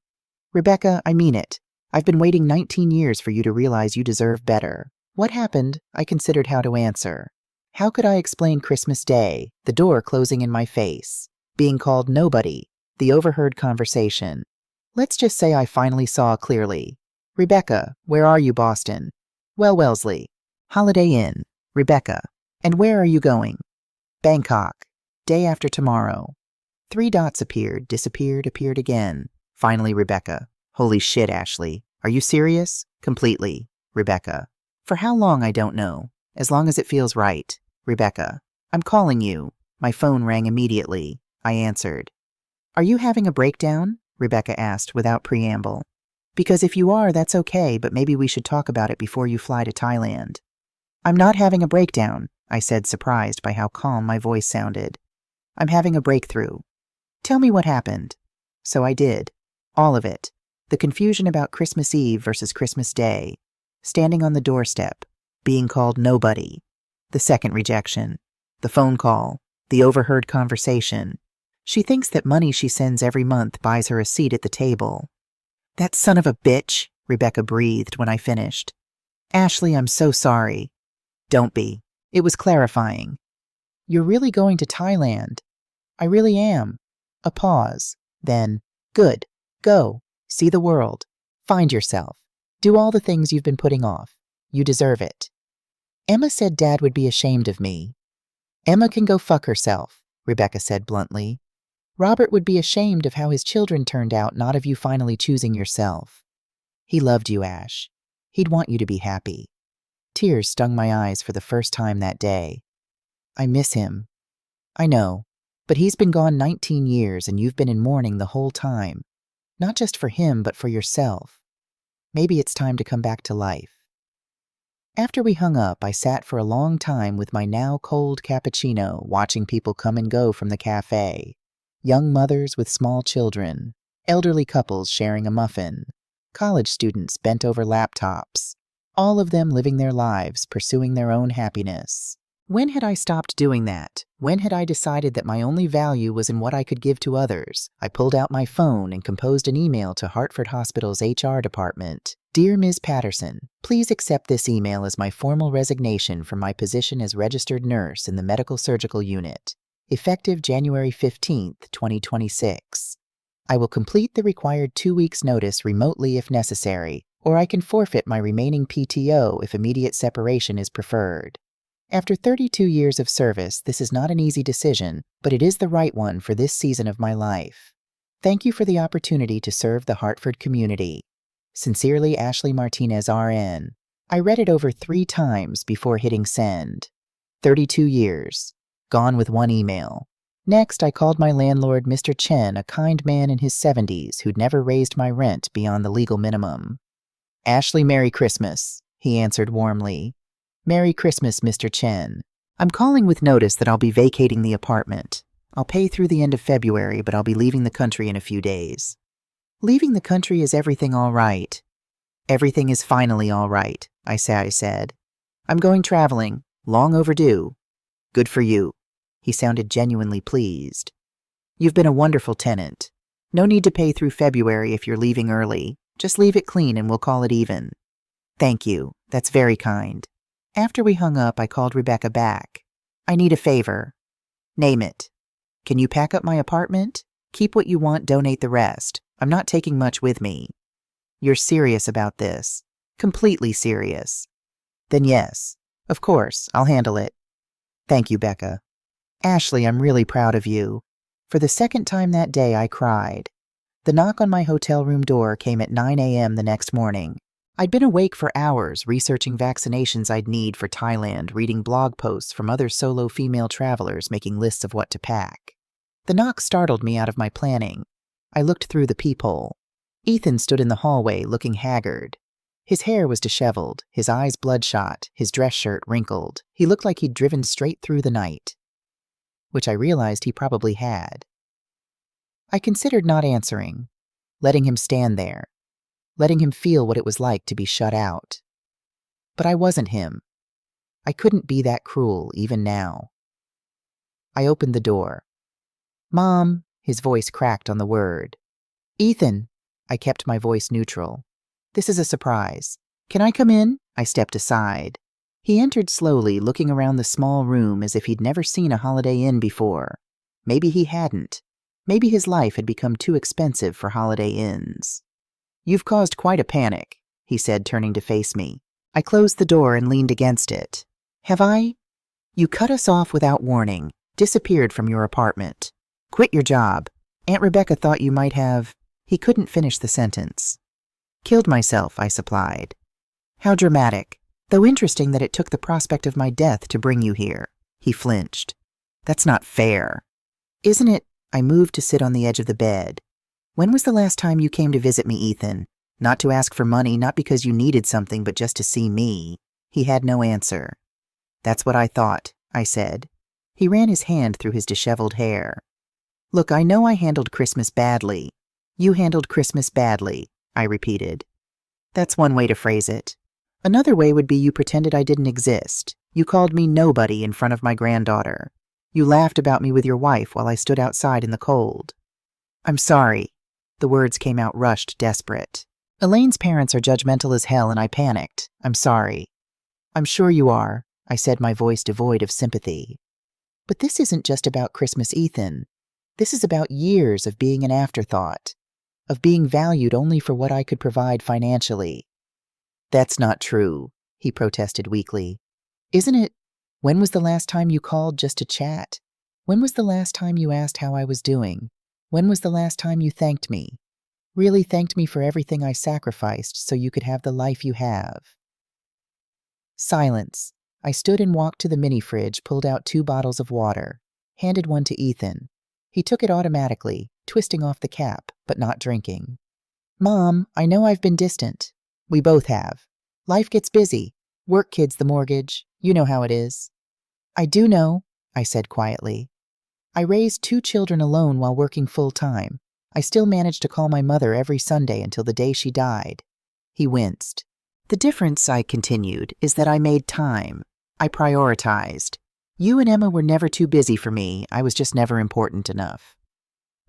"Rebecca, I mean it. I've been waiting 19 years for you to realize you deserve better." What happened? I considered how to answer. How could I explain Christmas Day, the door closing in my face, being called nobody, the overheard conversation? Let's just say I finally saw clearly. "Rebecca, where are you, Boston?" "Well, Wellesley." "Holiday Inn." "Rebecca, and where are you going?" "Bangkok. Day after tomorrow." 3 dots appeared, disappeared, appeared again. Finally, Rebecca. "Holy shit, Ashley. Are you serious?" "Completely." Rebecca. "For how long, I don't know. As long as it feels right." Rebecca. "I'm calling you." My phone rang immediately. I answered. "Are you having a breakdown?" Rebecca asked without preamble. "Because if you are, that's okay, but maybe we should talk about it before you fly to Thailand." "I'm not having a breakdown," I said, surprised by how calm my voice sounded. "I'm having a breakthrough." "Tell me what happened." So I did. All of it. The confusion about Christmas Eve versus Christmas Day. Standing on the doorstep. Being called nobody. The second rejection. The phone call. The overheard conversation. She thinks that money she sends every month buys her a seat at the table. "That son of a bitch," Rebecca breathed when I finished. "Ashley, I'm so sorry." "Don't be. It was clarifying." "You're really going to Thailand?" "I really am." A pause. Then, "Good. Go. See the world. Find yourself. Do all the things you've been putting off. You deserve it." Emma said Dad would be ashamed of me. "Emma can go fuck herself," Rebecca said bluntly. "Robert would be ashamed of how his children turned out, not of you finally choosing yourself. He loved you, Ash. He'd want you to be happy." Tears stung my eyes for the first time that day. "I miss him." "I know, but he's been gone 19 years and you've been in mourning the whole time. Not just for him, but for yourself. Maybe it's time to come back to life. After we hung up, I sat for a long time with my now cold cappuccino, watching people come and go from the cafe. Young mothers with small children, elderly couples sharing a muffin, college students bent over laptops, all of them living their lives, pursuing their own happiness. When had I stopped doing that? When had I decided that my only value was in what I could give to others? I pulled out my phone and composed an email to Hartford Hospital's HR department. Dear Ms. Patterson, please accept this email as my formal resignation from my position as registered nurse in the medical surgical unit, effective January 15th, 2026. I will complete the required 2 weeks' notice remotely if necessary, or I can forfeit my remaining PTO if immediate separation is preferred. After 32 years of service, this is not an easy decision, but it is the right one for this season of my life. Thank you for the opportunity to serve the Hartford community. Sincerely, Ashley Martinez, RN. I read it over 3 times before hitting send. 32 years. Gone with 1 email. Next, I called my landlord, Mr. Chen, a kind man in his 70s who'd never raised my rent beyond the legal minimum. Ashley, Merry Christmas, he answered warmly. Merry Christmas, Mr. Chen. I'm calling with notice that I'll be vacating the apartment. I'll pay through the end of February, but I'll be leaving the country in a few days. Leaving the country, is everything all right? Everything is finally all right, I said. I'm going traveling. Long overdue. Good for you. He sounded genuinely pleased. You've been a wonderful tenant. No need to pay through February if you're leaving early. Just leave it clean and we'll call it even. Thank you. That's very kind. After we hung up, I called Rebecca back. I need a favor. Name it. Can you pack up my apartment? Keep what you want, donate the rest. I'm not taking much with me. You're serious about this? Completely serious. Then yes, of course, I'll handle it. Thank you, Becca. Ashley, I'm really proud of you. For the second time that day, I cried. The knock on my hotel room door came at 9 a.m. the next morning. I'd been awake for hours, researching vaccinations I'd need for Thailand, reading blog posts from other solo female travelers, making lists of what to pack. The knock startled me out of my planning. I looked through the peephole. Ethan stood in the hallway, looking haggard. His hair was disheveled, his eyes bloodshot, his dress shirt wrinkled. He looked like he'd driven straight through the night. Which I realized he probably had. I considered not answering, letting him stand there, letting him feel what it was like to be shut out. But I wasn't him. I couldn't be that cruel, even now. I opened the door. Mom, his voice cracked on the word. Ethan, I kept my voice neutral. This is a surprise. Can I come in? I stepped aside. He entered slowly, looking around the small room as if he'd never seen a Holiday Inn before. Maybe he hadn't. Maybe his life had become too expensive for Holiday Inns. You've caused quite a panic, he said, turning to face me. I closed the door and leaned against it. Have I? You cut us off without warning, disappeared from your apartment. Quit your job. Aunt Rebecca thought you might have... He couldn't finish the sentence. Killed myself, I supplied. How dramatic. Though interesting that it took the prospect of my death to bring you here. He flinched. That's not fair. Isn't it? I moved to sit on the edge of the bed. When was the last time you came to visit me, Ethan? Not to ask for money, not because you needed something, but just to see me. He had no answer. That's what I thought, I said. He ran his hand through his disheveled hair. Look, I know I handled Christmas badly. You handled Christmas badly, I repeated. That's one way to phrase it. Another way would be you pretended I didn't exist. You called me nobody in front of my granddaughter. You laughed about me with your wife while I stood outside in the cold. I'm sorry. The words came out rushed, desperate. Elaine's parents are judgmental as hell and I panicked. I'm sorry. I'm sure you are, I said, my voice devoid of sympathy. But this isn't just about Christmas, Ethan. This is about years of being an afterthought, of being valued only for what I could provide financially. That's not true, he protested weakly. Isn't it? When was the last time you called just to chat? When was the last time you asked how I was doing? When was the last time you thanked me? Really thanked me for everything I sacrificed so you could have the life you have. Silence. I stood and walked to the mini fridge, pulled out 2 bottles of water, handed one to Ethan. He took it automatically, twisting off the cap, but not drinking. Mom, I know I've been distant. We both have. Life gets busy. Work, kids, the mortgage. You know how it is. I do know, I said quietly. I raised 2 children alone while working full-time. I still managed to call my mother every Sunday until the day she died. He winced. The difference, I continued, is that I made time. I prioritized. You and Emma were never too busy for me. I was just never important enough.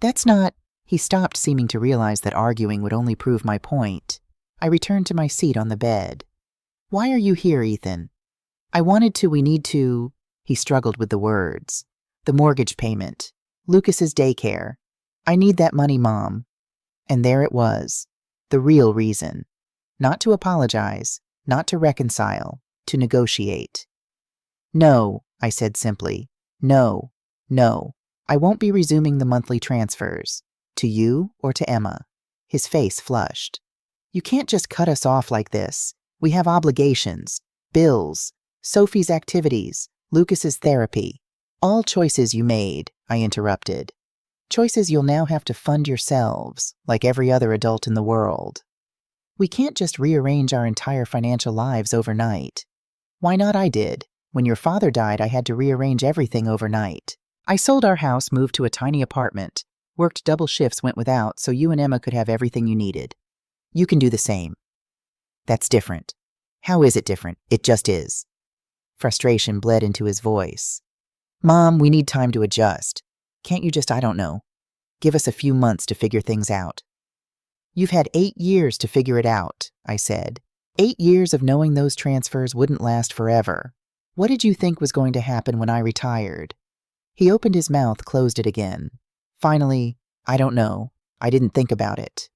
That's not... He stopped, seeming to realize that arguing would only prove my point. I returned to my seat on the bed. Why are you here, Ethan? I wanted to, we need to... He struggled with the words. The mortgage payment. Lucas's daycare. I need that money, Mom. And there it was. The real reason. Not to apologize, not to reconcile, to negotiate. No, I said simply. No. I won't be resuming the monthly transfers. To you or to Emma. His face flushed. You can't just cut us off like this. We have obligations, bills, Sophie's activities, Lucas's therapy. All choices you made, I interrupted. Choices you'll now have to fund yourselves, like every other adult in the world. We can't just rearrange our entire financial lives overnight. Why not? I did. When your father died, I had to rearrange everything overnight. I sold our house, moved to a tiny apartment, worked double shifts, went without, so you and Emma could have everything you needed. You can do the same. That's different. How is it different? It just is. Frustration bled into his voice. Mom, we need time to adjust. Can't you just, I don't know, give us a few months to figure things out? You've had 8 years to figure it out, I said. 8 years of knowing those transfers wouldn't last forever. What did you think was going to happen when I retired? He opened his mouth, closed it again. Finally, I don't know. I didn't think about it.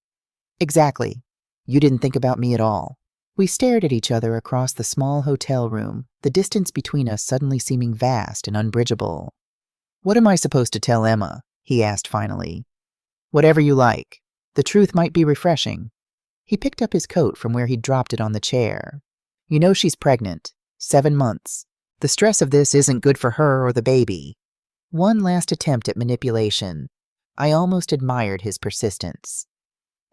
Exactly. You didn't think about me at all. We stared at each other across the small hotel room, the distance between us suddenly seeming vast and unbridgeable. What am I supposed to tell Emma? He asked finally. Whatever you like. The truth might be refreshing. He picked up his coat from where he'd dropped it on the chair. You know she's pregnant. 7 months. The stress of this isn't good for her or the baby. One last attempt at manipulation. I almost admired his persistence.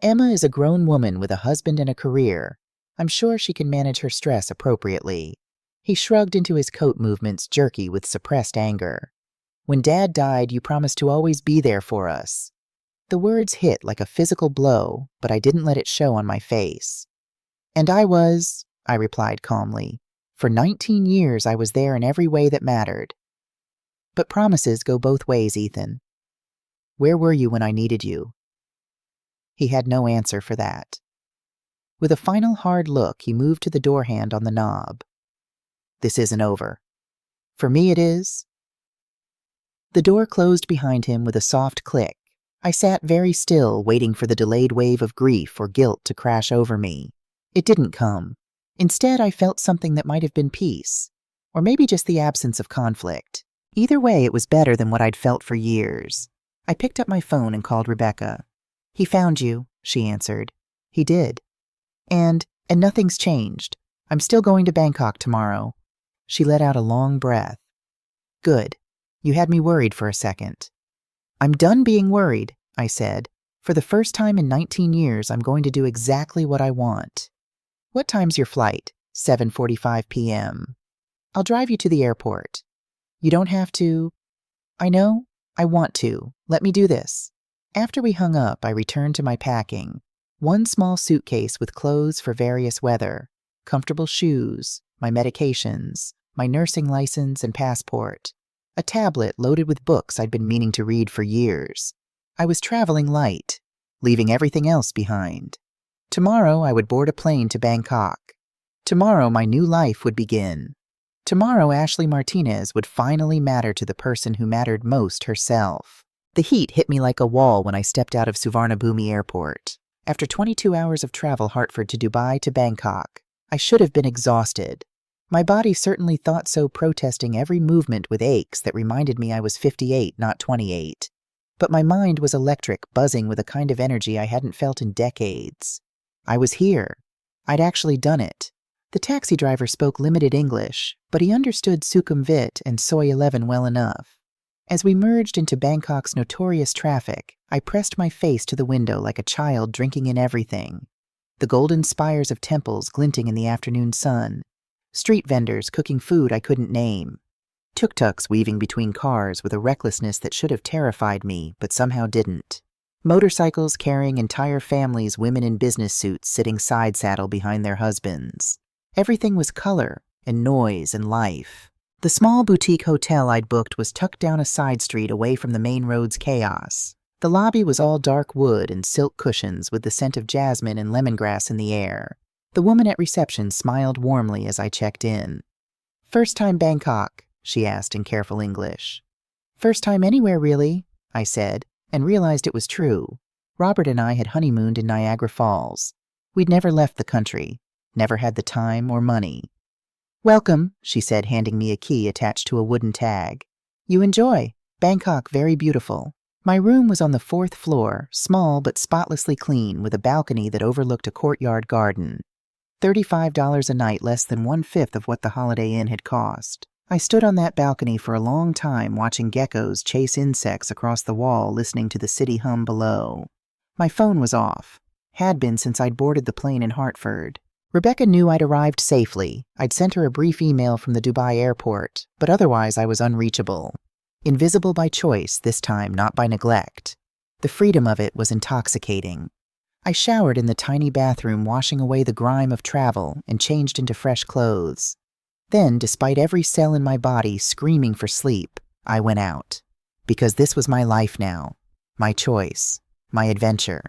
Emma is a grown woman with a husband and a career. I'm sure she can manage her stress appropriately. He shrugged into his coat movements, jerky with suppressed anger. When Dad died, you promised to always be there for us. The words hit like a physical blow, but I didn't let it show on my face. And I was, I replied calmly. For 19 years I was there in every way that mattered. But promises go both ways, Ethan. Where were you when I needed you? He had no answer for that. With a final hard look, he moved to the door hand on the knob. This isn't over. For me it is. The door closed behind him with a soft click. I sat very still, waiting for the delayed wave of grief or guilt to crash over me. It didn't come. Instead, I felt something that might have been peace, or maybe just the absence of conflict. Either way, it was better than what I'd felt for years. I picked up my phone and called Rebecca. He found you, she answered. He did. And nothing's changed. I'm still going to Bangkok tomorrow. She let out a long breath. Good. You had me worried for a second. I'm done being worried, I said. For the first time in 19 years, I'm going to do exactly what I want. What time's your flight? 7:45 p.m. I'll drive you to the airport. You don't have to. I know. I want to. Let me do this. After we hung up, I returned to my packing. One small suitcase with clothes for various weather, comfortable shoes, my medications, my nursing license and passport, a tablet loaded with books I'd been meaning to read for years. I was traveling light, leaving everything else behind. Tomorrow I would board a plane to Bangkok. Tomorrow my new life would begin. Tomorrow Ashley Martinez would finally matter to the person who mattered most, herself. The heat hit me like a wall when I stepped out of Suvarnabhumi Airport. After 22 hours of travel Hartford to Dubai to Bangkok, I should have been exhausted. My body certainly thought so, protesting every movement with aches that reminded me I was 58, not 28. But my mind was electric, buzzing with a kind of energy I hadn't felt in decades. I was here. I'd actually done it. The taxi driver spoke limited English, but he understood Sukhumvit and Soi 11 well enough. As we merged into Bangkok's notorious traffic, I pressed my face to the window like a child drinking in everything. the golden spires of temples glinting in the afternoon sun, street vendors cooking food I couldn't name, tuk-tuks weaving between cars with a recklessness that should have terrified me but somehow didn't, motorcycles carrying entire families, women in business suits sitting side saddle behind their husbands. Everything was color and noise and life. The small boutique hotel I'd booked was tucked down a side street away from the main road's chaos. The lobby was all dark wood and silk cushions with the scent of jasmine and lemongrass in the air. The woman at reception smiled warmly as I checked in. "First time Bangkok?" she asked in careful English. "First time anywhere, really," I said, and realized it was true. Robert and I had honeymooned in Niagara Falls. We'd never left the country, never had the time or money. "Welcome," she said, handing me a key attached to a wooden tag. "You enjoy. Bangkok very beautiful." My room was on the 4th floor, small but spotlessly clean, with a balcony that overlooked a courtyard garden. $35 a night, less than 1/5 of what the Holiday Inn had cost. I stood on that balcony for a long time, watching geckos chase insects across the wall, listening to the city hum below. My phone was off. Had been since I'd boarded the plane in Hartford. Rebecca knew I'd arrived safely. I'd sent her a brief email from the Dubai airport, but otherwise I was unreachable. Invisible by choice, this time not by neglect. The freedom of it was intoxicating. I showered in the tiny bathroom, washing away the grime of travel, and changed into fresh clothes. Then, despite every cell in my body screaming for sleep, I went out. Because this was my life now, my choice, my adventure,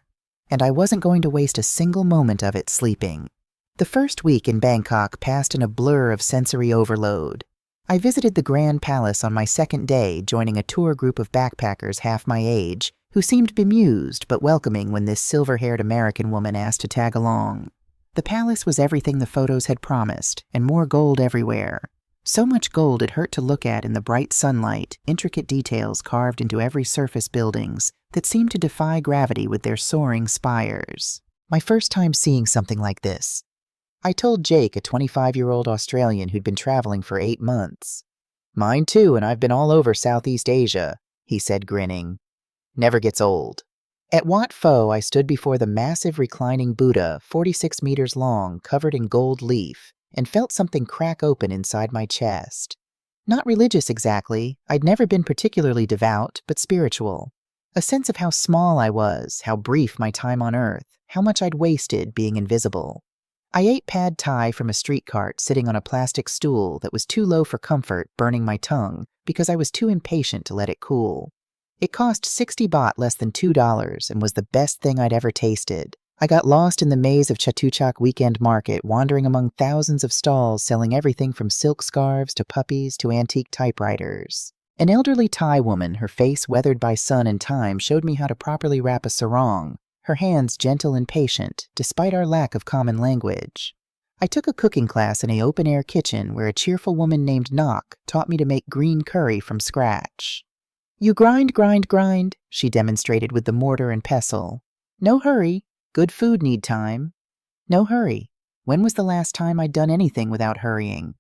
and I wasn't going to waste a single moment of it sleeping. The first week in Bangkok passed in a blur of sensory overload. I visited the Grand Palace on my second day, joining a tour group of backpackers half my age, who seemed bemused but welcoming when this silver-haired American woman asked to tag along. The palace was everything the photos had promised, and more gold everywhere. So much gold it hurt to look at in the bright sunlight, intricate details carved into every surface buildings that seemed to defy gravity with their soaring spires. My first time seeing something like this. I told Jake, a 25-year-old Australian who'd been traveling for 8 months. "Mine too, and I've been all over Southeast Asia," he said, grinning. "Never gets old." At Wat Pho, I stood before the massive reclining Buddha, 46 meters long, covered in gold leaf, and felt something crack open inside my chest. Not religious exactly. I'd never been particularly devout, but spiritual. A sense of how small I was, how brief my time on Earth, how much I'd wasted being invisible. I ate pad thai from a street cart sitting on a plastic stool that was too low for comfort, burning my tongue, because I was too impatient to let it cool. It cost 60 baht, less than $2, and was the best thing I'd ever tasted. I got lost in the maze of Chatuchak Weekend Market, wandering among thousands of stalls selling everything from silk scarves to puppies to antique typewriters. An elderly Thai woman, her face weathered by sun and time, showed me how to properly wrap a sarong, her hands gentle and patient, despite our lack of common language. I took a cooking class in an open-air kitchen where a cheerful woman named Nok taught me to make green curry from scratch. "You grind, grind, grind," she demonstrated with the mortar and pestle. "No hurry. Good food need time." No hurry. When was the last time I'd done anything without hurrying?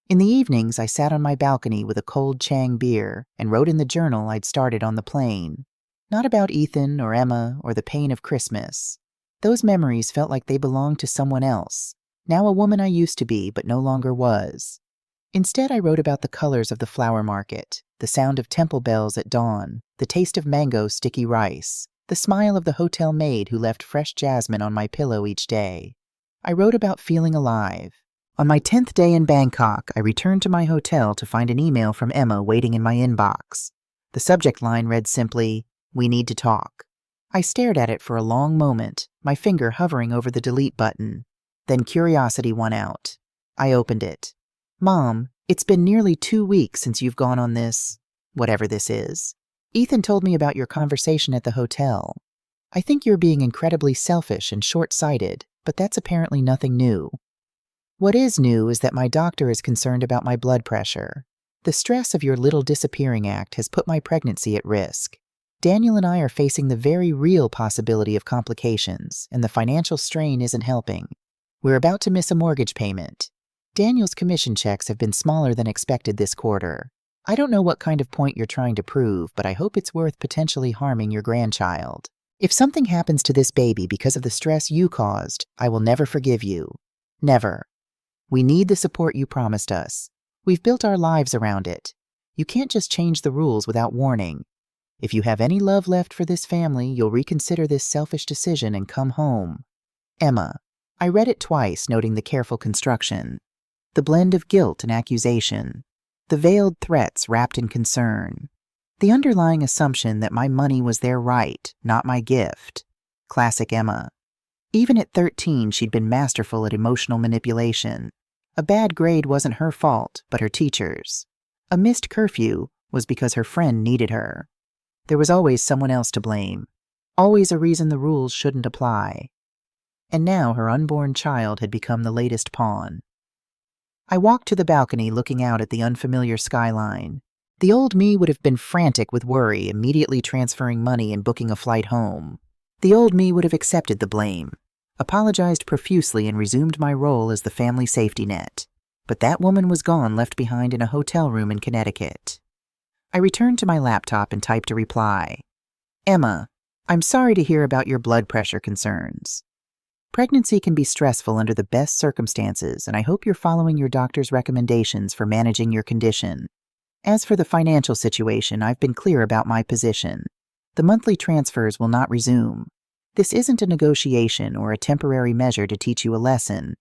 In the evenings, I sat on my balcony with a cold Chang beer and wrote in the journal I'd started on the plane. Not about Ethan or Emma or the pain of Christmas. Those memories felt like they belonged to someone else, now a woman I used to be but no longer was. Instead, I wrote about the colors of the flower market, the sound of temple bells at dawn, the taste of mango sticky rice, the smile of the hotel maid who left fresh jasmine on my pillow each day. I wrote about feeling alive. On my 10th day in Bangkok, I returned to my hotel to find an email from Emma waiting in my inbox. The subject line read simply, "We need to talk." I stared at it for a long moment, my finger hovering over the delete button. Then curiosity won out. I opened it. "Mom, it's been nearly 2 weeks since you've gone on this, whatever this is. Ethan told me about your conversation at the hotel. I think you're being incredibly selfish and short-sighted, but that's apparently nothing new. What is new is that my doctor is concerned about my blood pressure. The stress of your little disappearing act has put my pregnancy at risk. Daniel and I are facing the very real possibility of complications, and the financial strain isn't helping. We're about to miss a mortgage payment. Daniel's commission checks have been smaller than expected this quarter. I don't know what kind of point you're trying to prove, but I hope it's worth potentially harming your grandchild. If something happens to this baby because of the stress you caused, I will never forgive you. Never. We need the support you promised us. We've built our lives around it. You can't just change the rules without warning. If you have any love left for this family, you'll reconsider this selfish decision and come home. Emma. I read it twice, noting the careful construction. The blend of guilt and accusation. The veiled threats wrapped in concern. The underlying assumption that my money was their right, not my gift. Classic Emma. Even at 13, she'd been masterful at emotional manipulation. A bad grade wasn't her fault, but her teacher's. A missed curfew was because her friend needed her. There was always someone else to blame. Always a reason the rules shouldn't apply. And now her unborn child had become the latest pawn. I walked to the balcony looking out at the unfamiliar skyline. The old me would have been frantic with worry, immediately transferring money and booking a flight home. The old me would have accepted the blame, apologized profusely, and resumed my role as the family safety net. But that woman was gone, left behind in a hotel room in Connecticut. I returned to my laptop and typed a reply. Emma, I'm sorry to hear about your blood pressure concerns. Pregnancy can be stressful under the best circumstances, and I hope you're following your doctor's recommendations for managing your condition. As for the financial situation, I've been clear about my position. The monthly transfers will not resume. This isn't a negotiation or a temporary measure to teach you a lesson.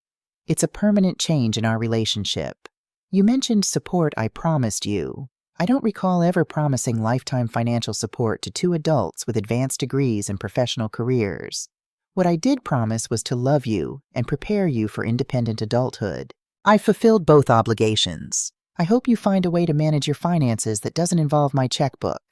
It's a permanent change in our relationship. You mentioned support I promised you. I don't recall ever promising lifetime financial support to two adults with advanced degrees and professional careers. What I did promise was to love you and prepare you for independent adulthood. I fulfilled both obligations. I hope you find a way to manage your finances that doesn't involve my checkbook.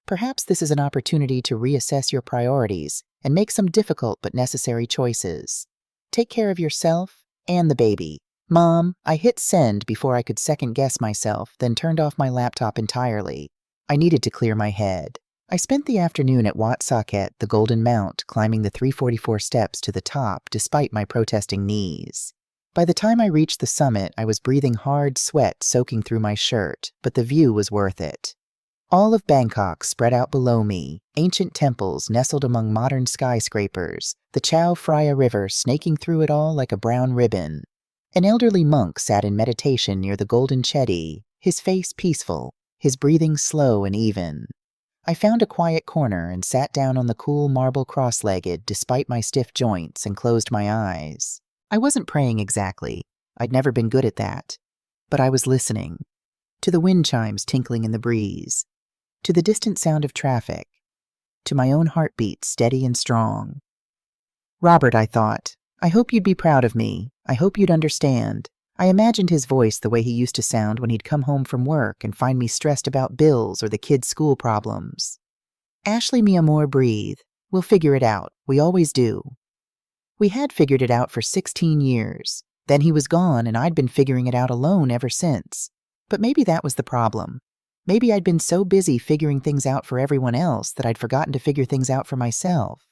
Perhaps this is an opportunity to reassess your priorities and make some difficult but necessary choices. Take care of yourself and the baby. Mom, I hit send before I could second-guess myself, then turned off my laptop entirely. I needed to clear my head. I spent the afternoon at Wat Saket, the Golden Mount, climbing the 344 steps to the top despite my protesting knees. By the time I reached the summit, I was breathing hard sweat soaking through my shirt, but the view was worth it. All of Bangkok spread out below me, ancient temples nestled among modern skyscrapers, the Chao Phraya River snaking through it all like a brown ribbon. An elderly monk sat in meditation near the golden Chedi, his face peaceful, his breathing slow and even. I found a quiet corner and sat down on the cool marble cross-legged despite my stiff joints and closed my eyes. I wasn't praying exactly. I'd never been good at that. But I was listening. To the wind chimes tinkling in the breeze. To the distant sound of traffic. To my own heartbeat steady and strong. Robert, I thought, I hope you'd be proud of me. I hope you'd understand. I imagined his voice the way he used to sound when he'd come home from work and find me stressed about bills or the kids' school problems. Ashley, mi amor, breathe. We'll figure it out. We always do. We had figured it out for 16 years. Then he was gone, and I'd been figuring it out alone ever since. But maybe that was the problem. Maybe I'd been so busy figuring things out for everyone else that I'd forgotten to figure things out for myself.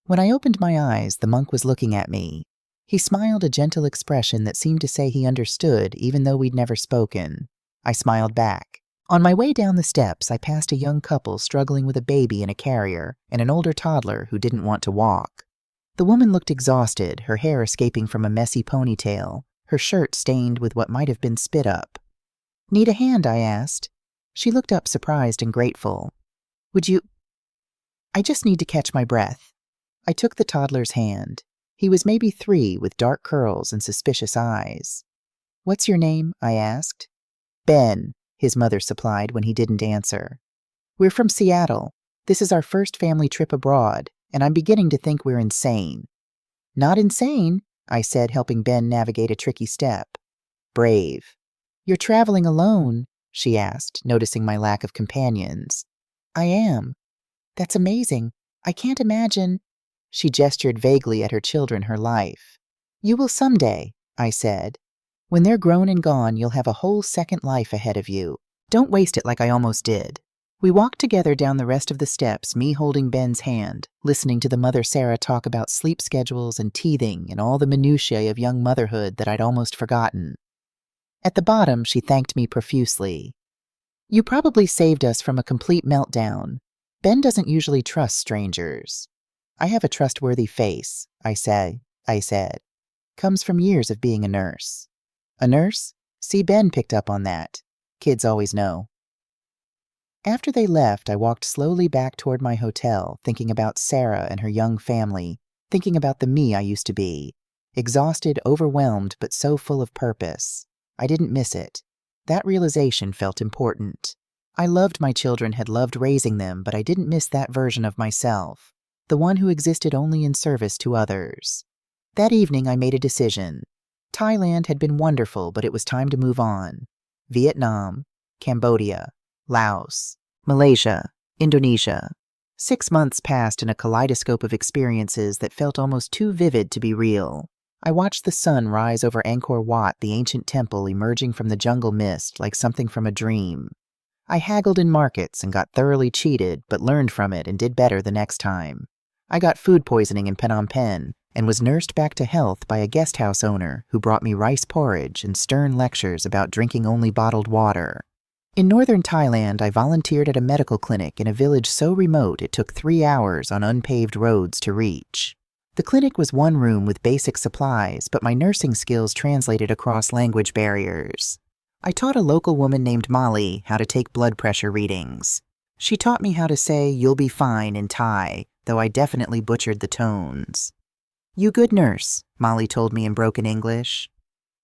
When I opened my eyes, the monk was looking at me. He smiled a gentle expression that seemed to say he understood, even though we'd never spoken. I smiled back. On my way down the steps, I passed a young couple struggling with a baby in a carrier and an older toddler who didn't want to walk. The woman looked exhausted, her hair escaping from a messy ponytail, her shirt stained with what might have been spit up. Need a hand? I asked. She looked up surprised and grateful. Would you? I just need to catch my breath. I took the toddler's hand. He was maybe 3 with dark curls and suspicious eyes. What's your name? I asked. Ben, his mother supplied when he didn't answer. We're from Seattle. This is our first family trip abroad, and I'm beginning to think we're insane. Not insane, I said, helping Ben navigate a tricky step. Brave. You're traveling alone, she asked, noticing my lack of companions. I am. That's amazing. I can't imagine. She gestured vaguely at her children, her life. You will someday, I said. When they're grown and gone, you'll have a whole second life ahead of you. Don't waste it like I almost did. We walked together down the rest of the steps, me holding Ben's hand, listening to the mother Sarah talk about sleep schedules and teething and all the minutiae of young motherhood that I'd almost forgotten. At the bottom, she thanked me profusely. You probably saved us from a complete meltdown. Ben doesn't usually trust strangers. I have a trustworthy face, I said. Comes from years of being a nurse. A nurse? See, Ben picked up on that. Kids always know. After they left, I walked slowly back toward my hotel, thinking about Sarah and her young family, thinking about the me I used to be. Exhausted, overwhelmed, but so full of purpose. I didn't miss it. That realization felt important. I loved my children, had loved raising them, but I didn't miss that version of myself, the one who existed only in service to others. That evening, I made a decision. Thailand had been wonderful, but it was time to move on. Vietnam, Cambodia, Laos, Malaysia, Indonesia. 6 months passed in a kaleidoscope of experiences that felt almost too vivid to be real. I watched the sun rise over Angkor Wat, the ancient temple emerging from the jungle mist like something from a dream. I haggled in markets and got thoroughly cheated, but learned from it and did better the next time. I got food poisoning in Phnom Penh and was nursed back to health by a guest house owner who brought me rice porridge and stern lectures about drinking only bottled water. In northern Thailand, I volunteered at a medical clinic in a village so remote it took 3 hours on unpaved roads to reach. The clinic was one room with basic supplies, but my nursing skills translated across language barriers. I taught a local woman named Molly how to take blood pressure readings. She taught me how to say, "You'll be fine" in Thai, though I definitely butchered the tones. "You good nurse," Molly told me in broken English.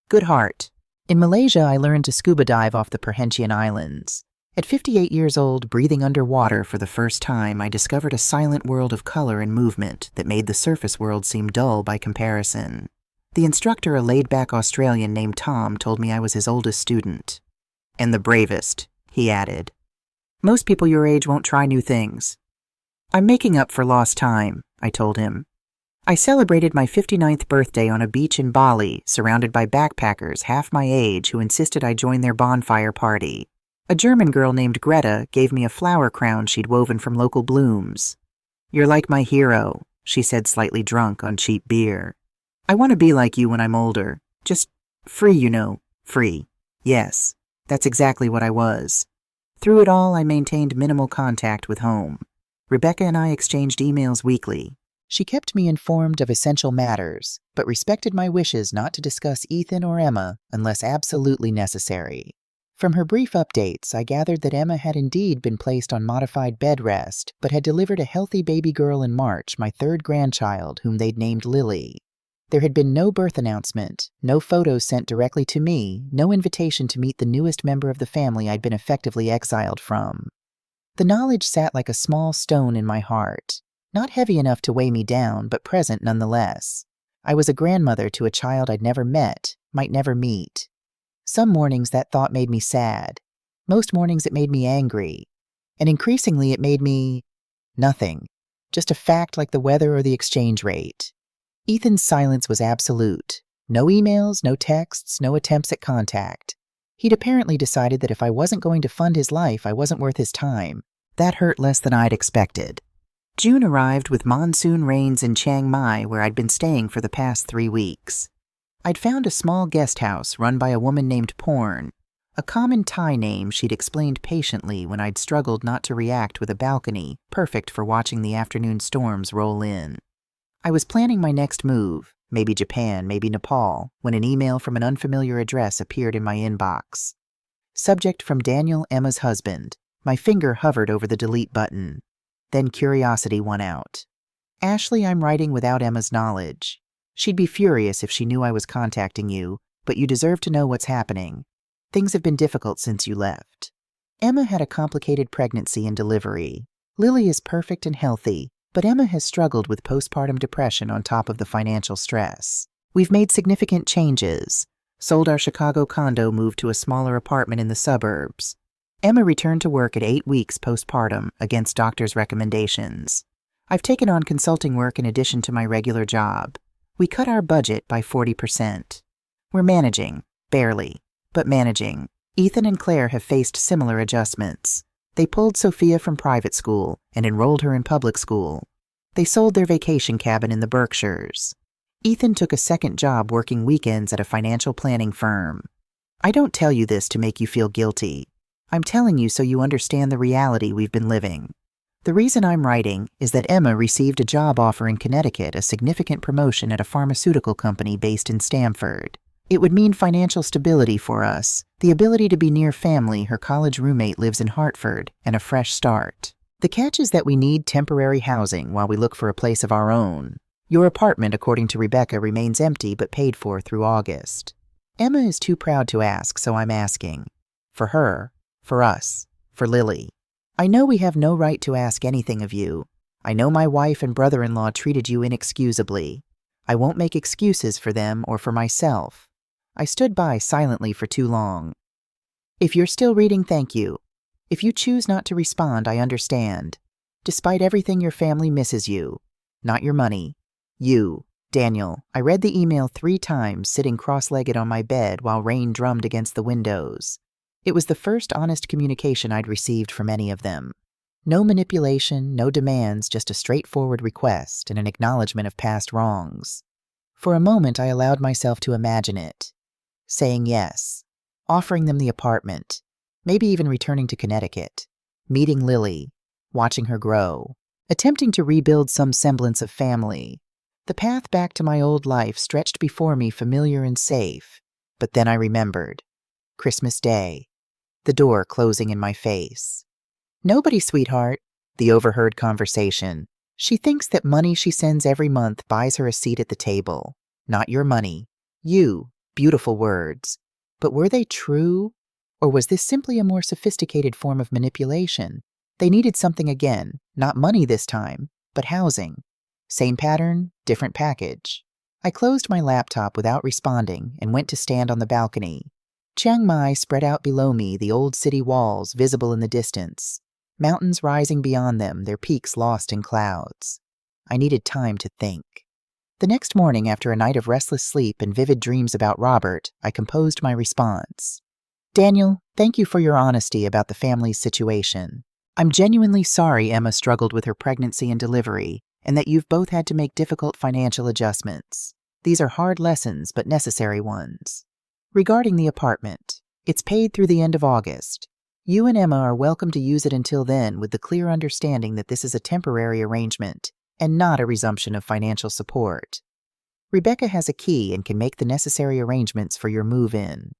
"Good heart." In Malaysia, I learned to scuba dive off the Perhentian Islands. At 58 years old, breathing underwater for the first time, I discovered a silent world of color and movement that made the surface world seem dull by comparison. The instructor, a laid-back Australian named Tom, told me I was his oldest student. "And the bravest," he added. "Most people your age won't try new things." "I'm making up for lost time," I told him. I celebrated my 59th birthday on a beach in Bali, surrounded by backpackers half my age who insisted I join their bonfire party. A German girl named Greta gave me a flower crown she'd woven from local blooms. "You're like my hero," she said, slightly drunk on cheap beer. "I want to be like you when I'm older. Just free, you know, free." Yes, that's exactly what I was. Through it all, I maintained minimal contact with home. Rebecca and I exchanged emails weekly. She kept me informed of essential matters, but respected my wishes not to discuss Ethan or Emma unless absolutely necessary. From her brief updates, I gathered that Emma had indeed been placed on modified bed rest, but had delivered a healthy baby girl in March, my 3rd grandchild, whom they'd named Lily. There had been no birth announcement, no photos sent directly to me, no invitation to meet the newest member of the family I'd been effectively exiled from. The knowledge sat like a small stone in my heart. Not heavy enough to weigh me down, but present nonetheless. I was a grandmother to a child I'd never met, might never meet. Some mornings that thought made me sad. Most mornings it made me angry. And increasingly it made me nothing. Just a fact like the weather or the exchange rate. Ethan's silence was absolute. No emails, no texts, no attempts at contact. He'd apparently decided that if I wasn't going to fund his life, I wasn't worth his time. That hurt less than I'd expected. June arrived with monsoon rains in Chiang Mai, where I'd been staying for the past 3 weeks. I'd found a small guest house run by a woman named Porn, a common Thai name she'd explained patiently when I'd struggled not to react, with a balcony perfect for watching the afternoon storms roll in. I was planning my next move, maybe Japan, maybe Nepal, when an email from an unfamiliar address appeared in my inbox. Subject from Daniel, Emma's husband. My finger hovered over the delete button. Then curiosity won out. "Ashley, I'm writing without Emma's knowledge. She'd be furious if she knew I was contacting you, but you deserve to know what's happening. Things have been difficult since you left. Emma had a complicated pregnancy and delivery. Lily is perfect and healthy, but Emma has struggled with postpartum depression on top of the financial stress. We've made significant changes. Sold our Chicago condo, moved to a smaller apartment in the suburbs. Emma returned to work at 8 weeks postpartum against doctors' recommendations. I've taken on consulting work in addition to my regular job. We cut our budget by 40%. We're managing, barely, but managing. Ethan and Claire have faced similar adjustments. They pulled Sophia from private school and enrolled her in public school. They sold their vacation cabin in the Berkshires. Ethan took a second job working weekends at a financial planning firm. I don't tell you this to make you feel guilty. I'm telling you so you understand the reality we've been living. The reason I'm writing is that Emma received a job offer in Connecticut, a significant promotion at a pharmaceutical company based in Stamford. It would mean financial stability for us, the ability to be near family, her college roommate lives in Hartford, and a fresh start. The catch is that we need temporary housing while we look for a place of our own. Your apartment, according to Rebecca, remains empty but paid for through August. Emma is too proud to ask, so I'm asking. For her, for us, for Lily. I know we have no right to ask anything of you. I know my wife and brother-in-law treated you inexcusably. I won't make excuses for them or for myself. I stood by silently for too long. If you're still reading, thank you. If you choose not to respond, I understand. Despite everything, your family misses you. Not your money. You, Daniel. I read the email 3 times, sitting cross-legged on my bed while rain drummed against the windows. It was the first honest communication I'd received from any of them. No manipulation, no demands, just a straightforward request and an acknowledgement of past wrongs. For a moment, I allowed myself to imagine it. Saying yes. Offering them the apartment. Maybe even returning to Connecticut. Meeting Lily. Watching her grow. Attempting to rebuild some semblance of family. The path back to my old life stretched before me, familiar and safe. But then I remembered. Christmas Day. The door closing in my face. Nobody, sweetheart. The overheard conversation. She thinks that money she sends every month buys her a seat at the table. Not your money. You. Beautiful words. But were they true? Or was this simply a more sophisticated form of manipulation? They needed something again. Not money this time, but housing. Same pattern, different package. I closed my laptop without responding and went to stand on the balcony. Chiang Mai spread out below me, the old city walls visible in the distance. Mountains rising beyond them, their peaks lost in clouds. I needed time to think. The next morning, after a night of restless sleep and vivid dreams about Robert, I composed my response. Daniel, thank you for your honesty about the family's situation. I'm genuinely sorry Emma struggled with her pregnancy and delivery, and that you've both had to make difficult financial adjustments. These are hard lessons, but necessary ones. Regarding the apartment, it's paid through the end of August. You and Emma are welcome to use it until then, with the clear understanding that this is a temporary arrangement and not a resumption of financial support. Rebecca has a key and can make the necessary arrangements for your move-in.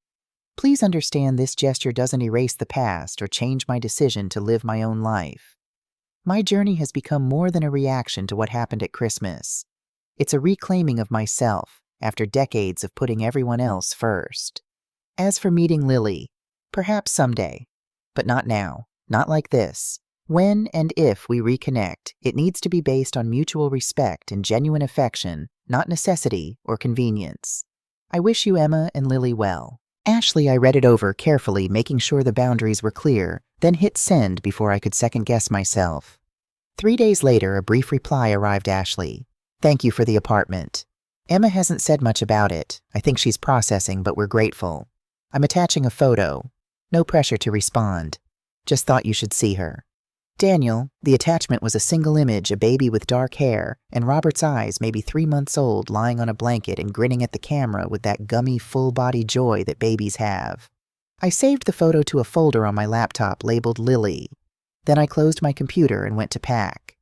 Please understand this gesture doesn't erase the past or change my decision to live my own life. My journey has become more than a reaction to what happened at Christmas. It's a reclaiming of myself after decades of putting everyone else first. As for meeting Lily, perhaps someday, but not now, not like this. When and if we reconnect, it needs to be based on mutual respect and genuine affection, not necessity or convenience. I wish you, Emma and Lily, well. Ashley, I read it over carefully, making sure the boundaries were clear, then hit send before I could second-guess myself. 3 days later, a brief reply arrived. Ashley, thank you for the apartment. Emma hasn't said much about it. I think she's processing, but we're grateful. I'm attaching a photo. No pressure to respond. Just thought you should see her. Daniel, the attachment was a single image, a baby with dark hair, and Robert's eyes, maybe 3 months old, lying on a blanket and grinning at the camera with that gummy, full-body joy that babies have. I saved the photo to a folder on my laptop labeled Lily. Then I closed my computer and went to pack.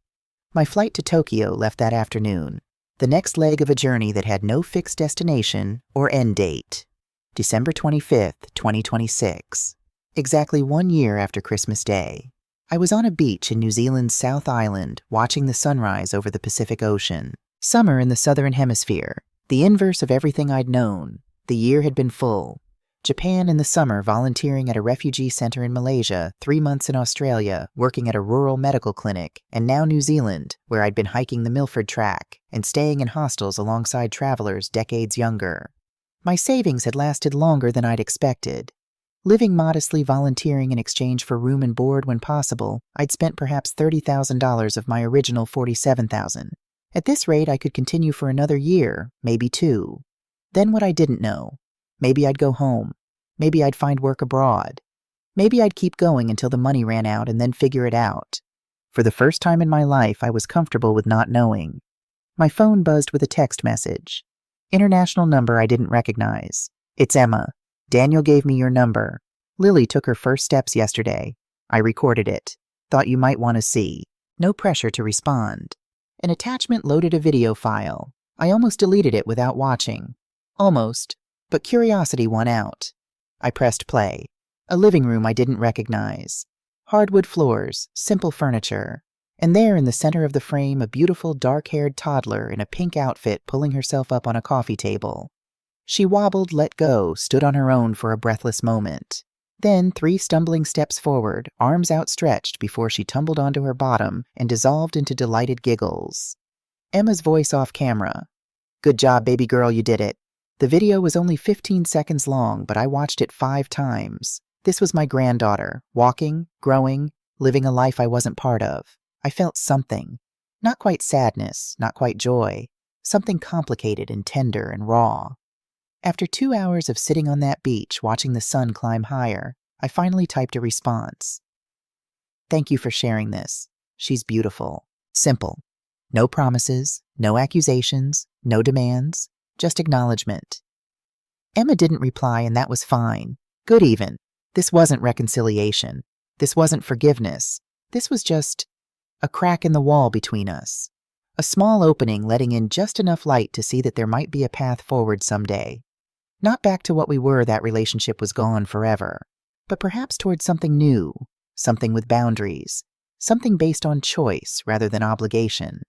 My flight to Tokyo left that afternoon. The next leg of a journey that had no fixed destination or end date. December 25th, 2026. Exactly 1 year after Christmas Day. I was on a beach in New Zealand's South Island, watching the sunrise over the Pacific Ocean. Summer in the Southern Hemisphere. The inverse of everything I'd known. The year had been full. Japan in the summer, volunteering at a refugee center in Malaysia, 3 months in Australia, working at a rural medical clinic, and now New Zealand, where I'd been hiking the Milford Track and staying in hostels alongside travelers decades younger. My savings had lasted longer than I'd expected. Living modestly, volunteering in exchange for room and board when possible, I'd spent perhaps $30,000 of my original $47,000. At this rate, I could continue for another year, maybe 2. Then what I didn't know. Maybe I'd go home. Maybe I'd find work abroad. Maybe I'd keep going until the money ran out and then figure it out. For the first time in my life, I was comfortable with not knowing. My phone buzzed with a text message. International number I didn't recognize. It's Emma. Daniel gave me your number. Lily took her first steps yesterday. I recorded it. Thought you might want to see. No pressure to respond. An attachment loaded a video file. I almost deleted it without watching. Almost, but curiosity won out. I pressed play. A living room I didn't recognize. Hardwood floors, simple furniture. And there in the center of the frame, a beautiful dark-haired toddler in a pink outfit pulling herself up on a coffee table. She wobbled, let go, stood on her own for a breathless moment. Then 3 stumbling steps forward, arms outstretched before she tumbled onto her bottom and dissolved into delighted giggles. Emma's voice off camera. "Good job, baby girl, you did it." The video was only 15 seconds long, but I watched it 5 times. This was my granddaughter, walking, growing, living a life I wasn't part of. I felt something. Not quite sadness, not quite joy. Something complicated and tender and raw. After 2 hours of sitting on that beach watching the sun climb higher, I finally typed a response. "Thank you for sharing this. She's beautiful. Simple. No promises, no accusations, no demands, just acknowledgement." Emma didn't reply, and that was fine. Good even. This wasn't reconciliation. This wasn't forgiveness. This was just a crack in the wall between us. A small opening letting in just enough light to see that there might be a path forward someday. Not back to what we were, that relationship was gone forever, but perhaps towards something new, something with boundaries, something based on choice rather than obligation.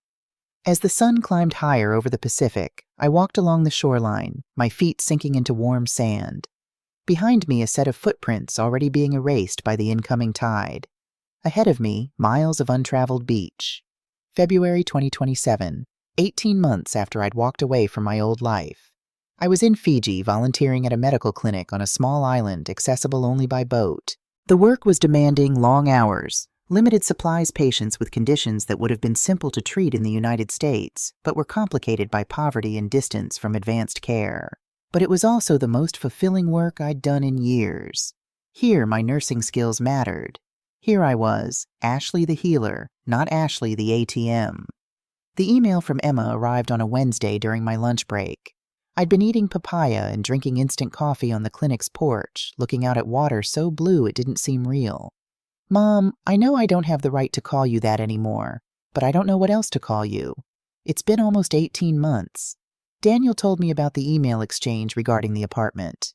As the sun climbed higher over the Pacific, I walked along the shoreline, my feet sinking into warm sand. Behind me, a set of footprints already being erased by the incoming tide. Ahead of me, miles of untraveled beach. February 2027, 18 months after I'd walked away from my old life. I was in Fiji volunteering at a medical clinic on a small island accessible only by boat. The work was demanding, long hours, limited supplies patients with conditions that would have been simple to treat in the United States, but were complicated by poverty and distance from advanced care. But it was also the most fulfilling work I'd done in years. Here my nursing skills mattered. Here I was, Ashley the healer, not Ashley the ATM. The email from Emma arrived on a Wednesday during my lunch break. I'd been eating papaya and drinking instant coffee on the clinic's porch, looking out at water so blue it didn't seem real. "Mom, I know I don't have the right to call you that anymore, but I don't know what else to call you. It's been almost 18 months. Daniel told me about the email exchange regarding the apartment.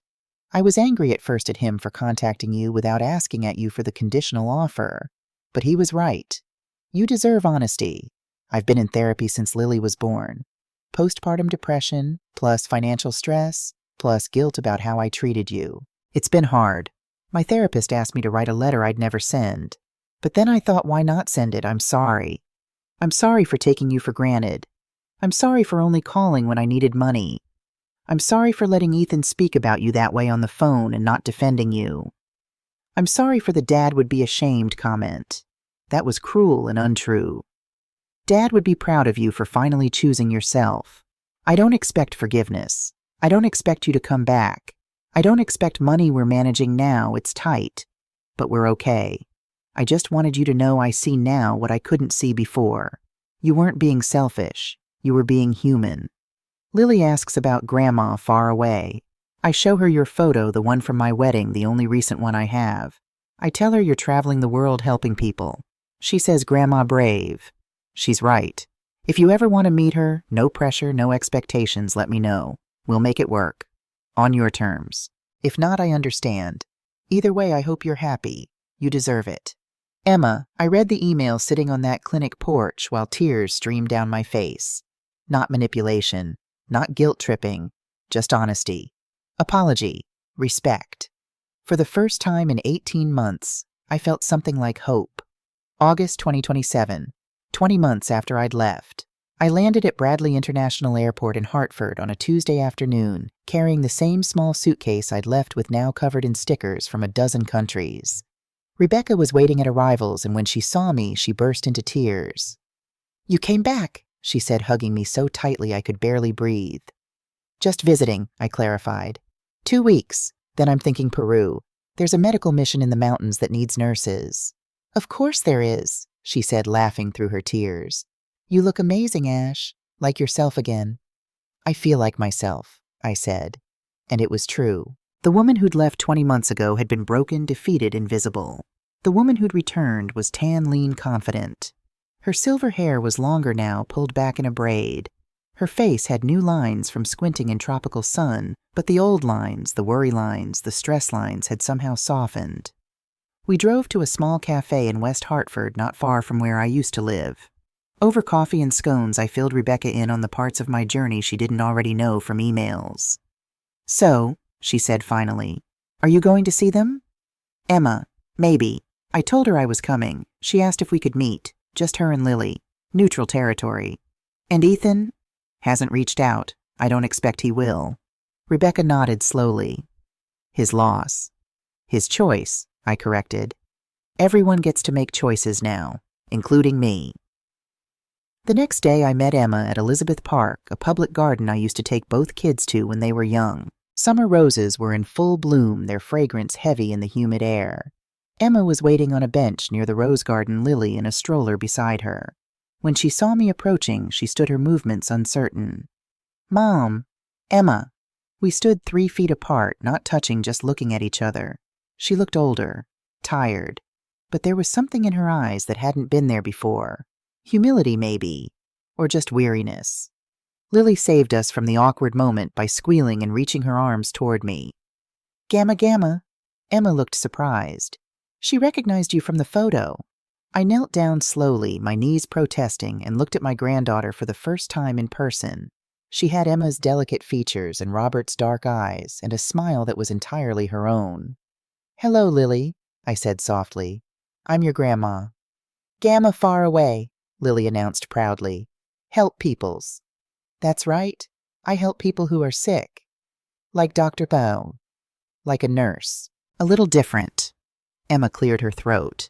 I was angry at first at him for contacting you without asking at you for the conditional offer. But he was right. You deserve honesty. I've been in therapy since Lily was born. Postpartum depression, plus financial stress, plus guilt about how I treated you. It's been hard. My therapist asked me to write a letter I'd never send. But then I thought, why not send it? I'm sorry. I'm sorry for taking you for granted. I'm sorry for only calling when I needed money. I'm sorry for letting Ethan speak about you that way on the phone and not defending you. I'm sorry for the "Dad would be ashamed" comment. That was cruel and untrue. Dad would be proud of you for finally choosing yourself. I don't expect forgiveness. I don't expect you to come back. I don't expect money we're managing now. It's tight. But we're okay. I just wanted you to know I see now what I couldn't see before. You weren't being selfish. You were being human. Lily asks about Grandma far away. I show her your photo, the one from my wedding, the only recent one I have. I tell her you're traveling the world helping people. She says Grandma brave. She's right. If you ever want to meet her, no pressure, no expectations, let me know. We'll make it work. On your terms. If not, I understand. Either way, I hope you're happy. You deserve it. Emma, I read the email sitting on that clinic porch while tears streamed down my face. Not manipulation, not guilt-tripping, just honesty. Apology, respect. For the first time in 18 months, I felt something like hope. August 2027. 20 months after I'd left. I landed at Bradley International Airport in Hartford on a Tuesday afternoon, carrying the same small suitcase I'd left with now covered in stickers from a dozen countries. Rebecca was waiting at arrivals, and when she saw me, she burst into tears. "You came back," she said, hugging me so tightly I could barely breathe. "Just visiting," I clarified. 2 weeks, then I'm thinking Peru. There's a medical mission in the mountains that needs nurses. "Of course there is," she said, laughing through her tears. "You look amazing, Ash. Like yourself again." "I feel like myself," I said. And it was true. The woman who'd left 20 months ago had been broken, defeated, invisible. The woman who'd returned was tan, lean, confident. Her silver hair was longer now, pulled back in a braid. Her face had new lines from squinting in tropical sun, but the old lines, the worry lines, the stress lines had somehow softened. We drove to a small cafe in West Hartford, not far from where I used to live. Over coffee and scones, I filled Rebecca in on the parts of my journey she didn't already know from emails. "So," she said finally, "are you going to see them?" "Emma, maybe. I told her I was coming. She asked if we could meet, just her and Lily. Neutral territory. And Ethan? Hasn't reached out. I don't expect he will." Rebecca nodded slowly. "His loss. His choice," I corrected. "Everyone gets to make choices now, including me." The next day I met Emma at Elizabeth Park, a public garden I used to take both kids to when they were young. Summer roses were in full bloom, their fragrance heavy in the humid air. Emma was waiting on a bench near the rose garden, Lily in a stroller beside her. When she saw me approaching, she stood her movements uncertain. "Mom, Emma." We stood 3 feet apart, not touching, just looking at each other. She looked older, tired, but there was something in her eyes that hadn't been there before. Humility, maybe, or just weariness. Lily saved us from the awkward moment by squealing and reaching her arms toward me. "Gamma, Gamma." Emma looked surprised. "She recognized you from the photo." I knelt down slowly, my knees protesting, and looked at my granddaughter for the first time in person. She had Emma's delicate features and Robert's dark eyes, and a smile that was entirely her own. "Hello, Lily," I said softly. "I'm your grandma." "Gamma far away," Lily announced proudly. "Help peoples." "That's right. I help people who are sick. Like Dr. Bow. Like a nurse. A little different." Emma cleared her throat.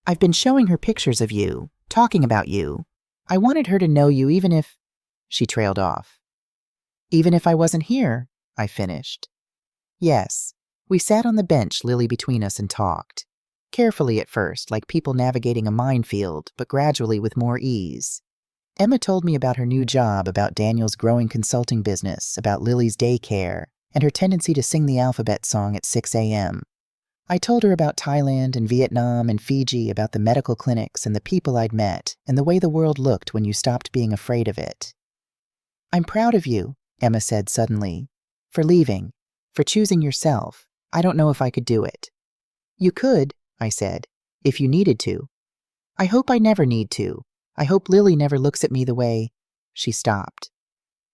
"I've been showing her pictures of you, talking about you. I wanted her to know you even if—" She trailed off. "Even if I wasn't here," I finished. "Yes." We sat on the bench, Lily between us, and talked. Carefully at first, like people navigating a minefield, but gradually with more ease. Emma told me about her new job, about Daniel's growing consulting business, about Lily's daycare, and her tendency to sing the alphabet song at 6 a.m. I told her about Thailand and Vietnam and Fiji, about the medical clinics and the people I'd met, and the way the world looked when you stopped being afraid of it. "I'm proud of you," Emma said suddenly, "for leaving, for choosing yourself. I don't know if I could do it." "You could," I said, "if you needed to." "I hope I never need to. I hope Lily never looks at me the way—" She stopped.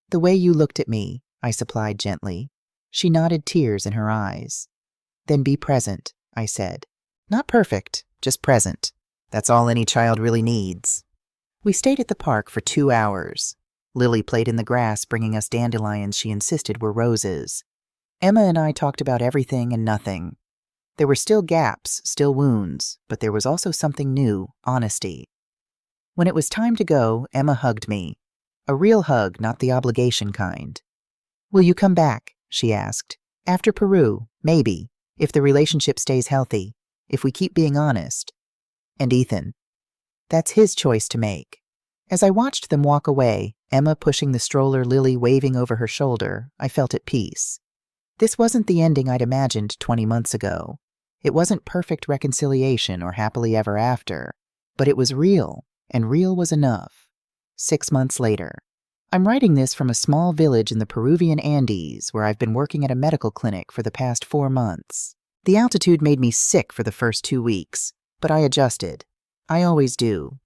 "The way you looked at me," I supplied gently. She nodded, tears in her eyes. "Then be present," I said. "Not perfect, just present. That's all any child really needs." We stayed at the park for 2 hours. Lily played in the grass, bringing us dandelions she insisted were roses. Emma and I talked about everything and nothing. There were still gaps, still wounds, but there was also something new, honesty. When it was time to go, Emma hugged me. A real hug, not the obligation kind. "Will you come back?" she asked. "After Peru, maybe, if the relationship stays healthy, if we keep being honest." "And Ethan?" "That's his choice to make." As I watched them walk away, Emma pushing the stroller, Lily waving over her shoulder, I felt at peace. This wasn't the ending I'd imagined 20 months ago. It wasn't perfect reconciliation or happily ever after, but it was real, and real was enough. 6 months later. I'm writing this from a small village in the Peruvian Andes where I've been working at a medical clinic for the past 4 months. The altitude made me sick for the first 2 weeks, but I adjusted. I always do.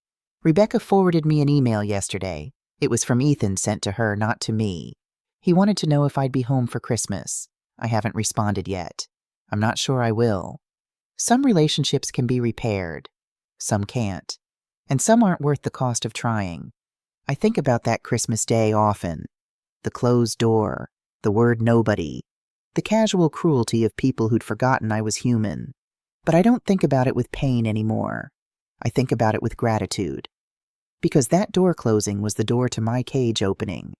Rebecca forwarded me an email yesterday. It was from Ethan, sent to her, not to me. He wanted to know if I'd be home for Christmas. I haven't responded yet. I'm not sure I will. Some relationships can be repaired. Some can't. And some aren't worth the cost of trying. I think about that Christmas Day often. The closed door, the word nobody, the casual cruelty of people who'd forgotten I was human. But I don't think about it with pain anymore. I think about it with gratitude. Because that door closing was the door to my cage opening.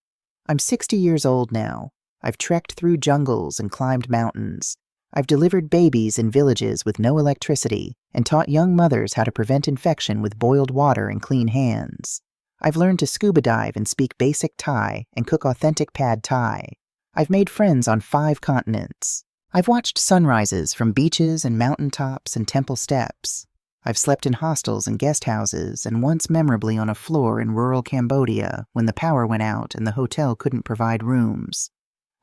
I'm 60 years old now. I've trekked through jungles and climbed mountains. I've delivered babies in villages with no electricity and taught young mothers how to prevent infection with boiled water and clean hands. I've learned to scuba dive and speak basic Thai and cook authentic pad Thai. I've made friends on 5 continents. I've watched sunrises from beaches and mountaintops and temple steps. I've slept in hostels and guest houses, and once memorably on a floor in rural Cambodia when the power went out and the hotel couldn't provide rooms.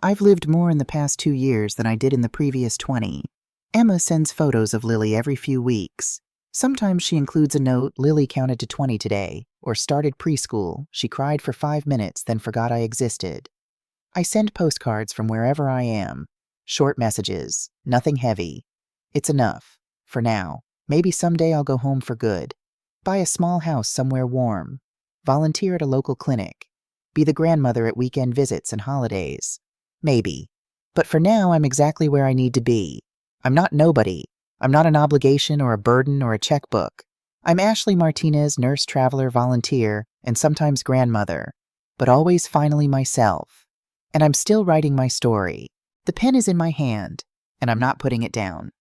I've lived more in the past 2 years than I did in the previous 20. Emma sends photos of Lily every few weeks. Sometimes she includes a note, "Lily counted to 20 today," or "started preschool, she cried for 5 minutes, then forgot I existed." I send postcards from wherever I am. Short messages, nothing heavy. It's enough, for now. Maybe someday I'll go home for good. Buy a small house somewhere warm. Volunteer at a local clinic. Be the grandmother at weekend visits and holidays. Maybe. But for now, I'm exactly where I need to be. I'm not nobody. I'm not an obligation or a burden or a checkbook. I'm Ashley Martinez, nurse, traveler, volunteer, and sometimes grandmother, but always finally myself. And I'm still writing my story. The pen is in my hand, and I'm not putting it down.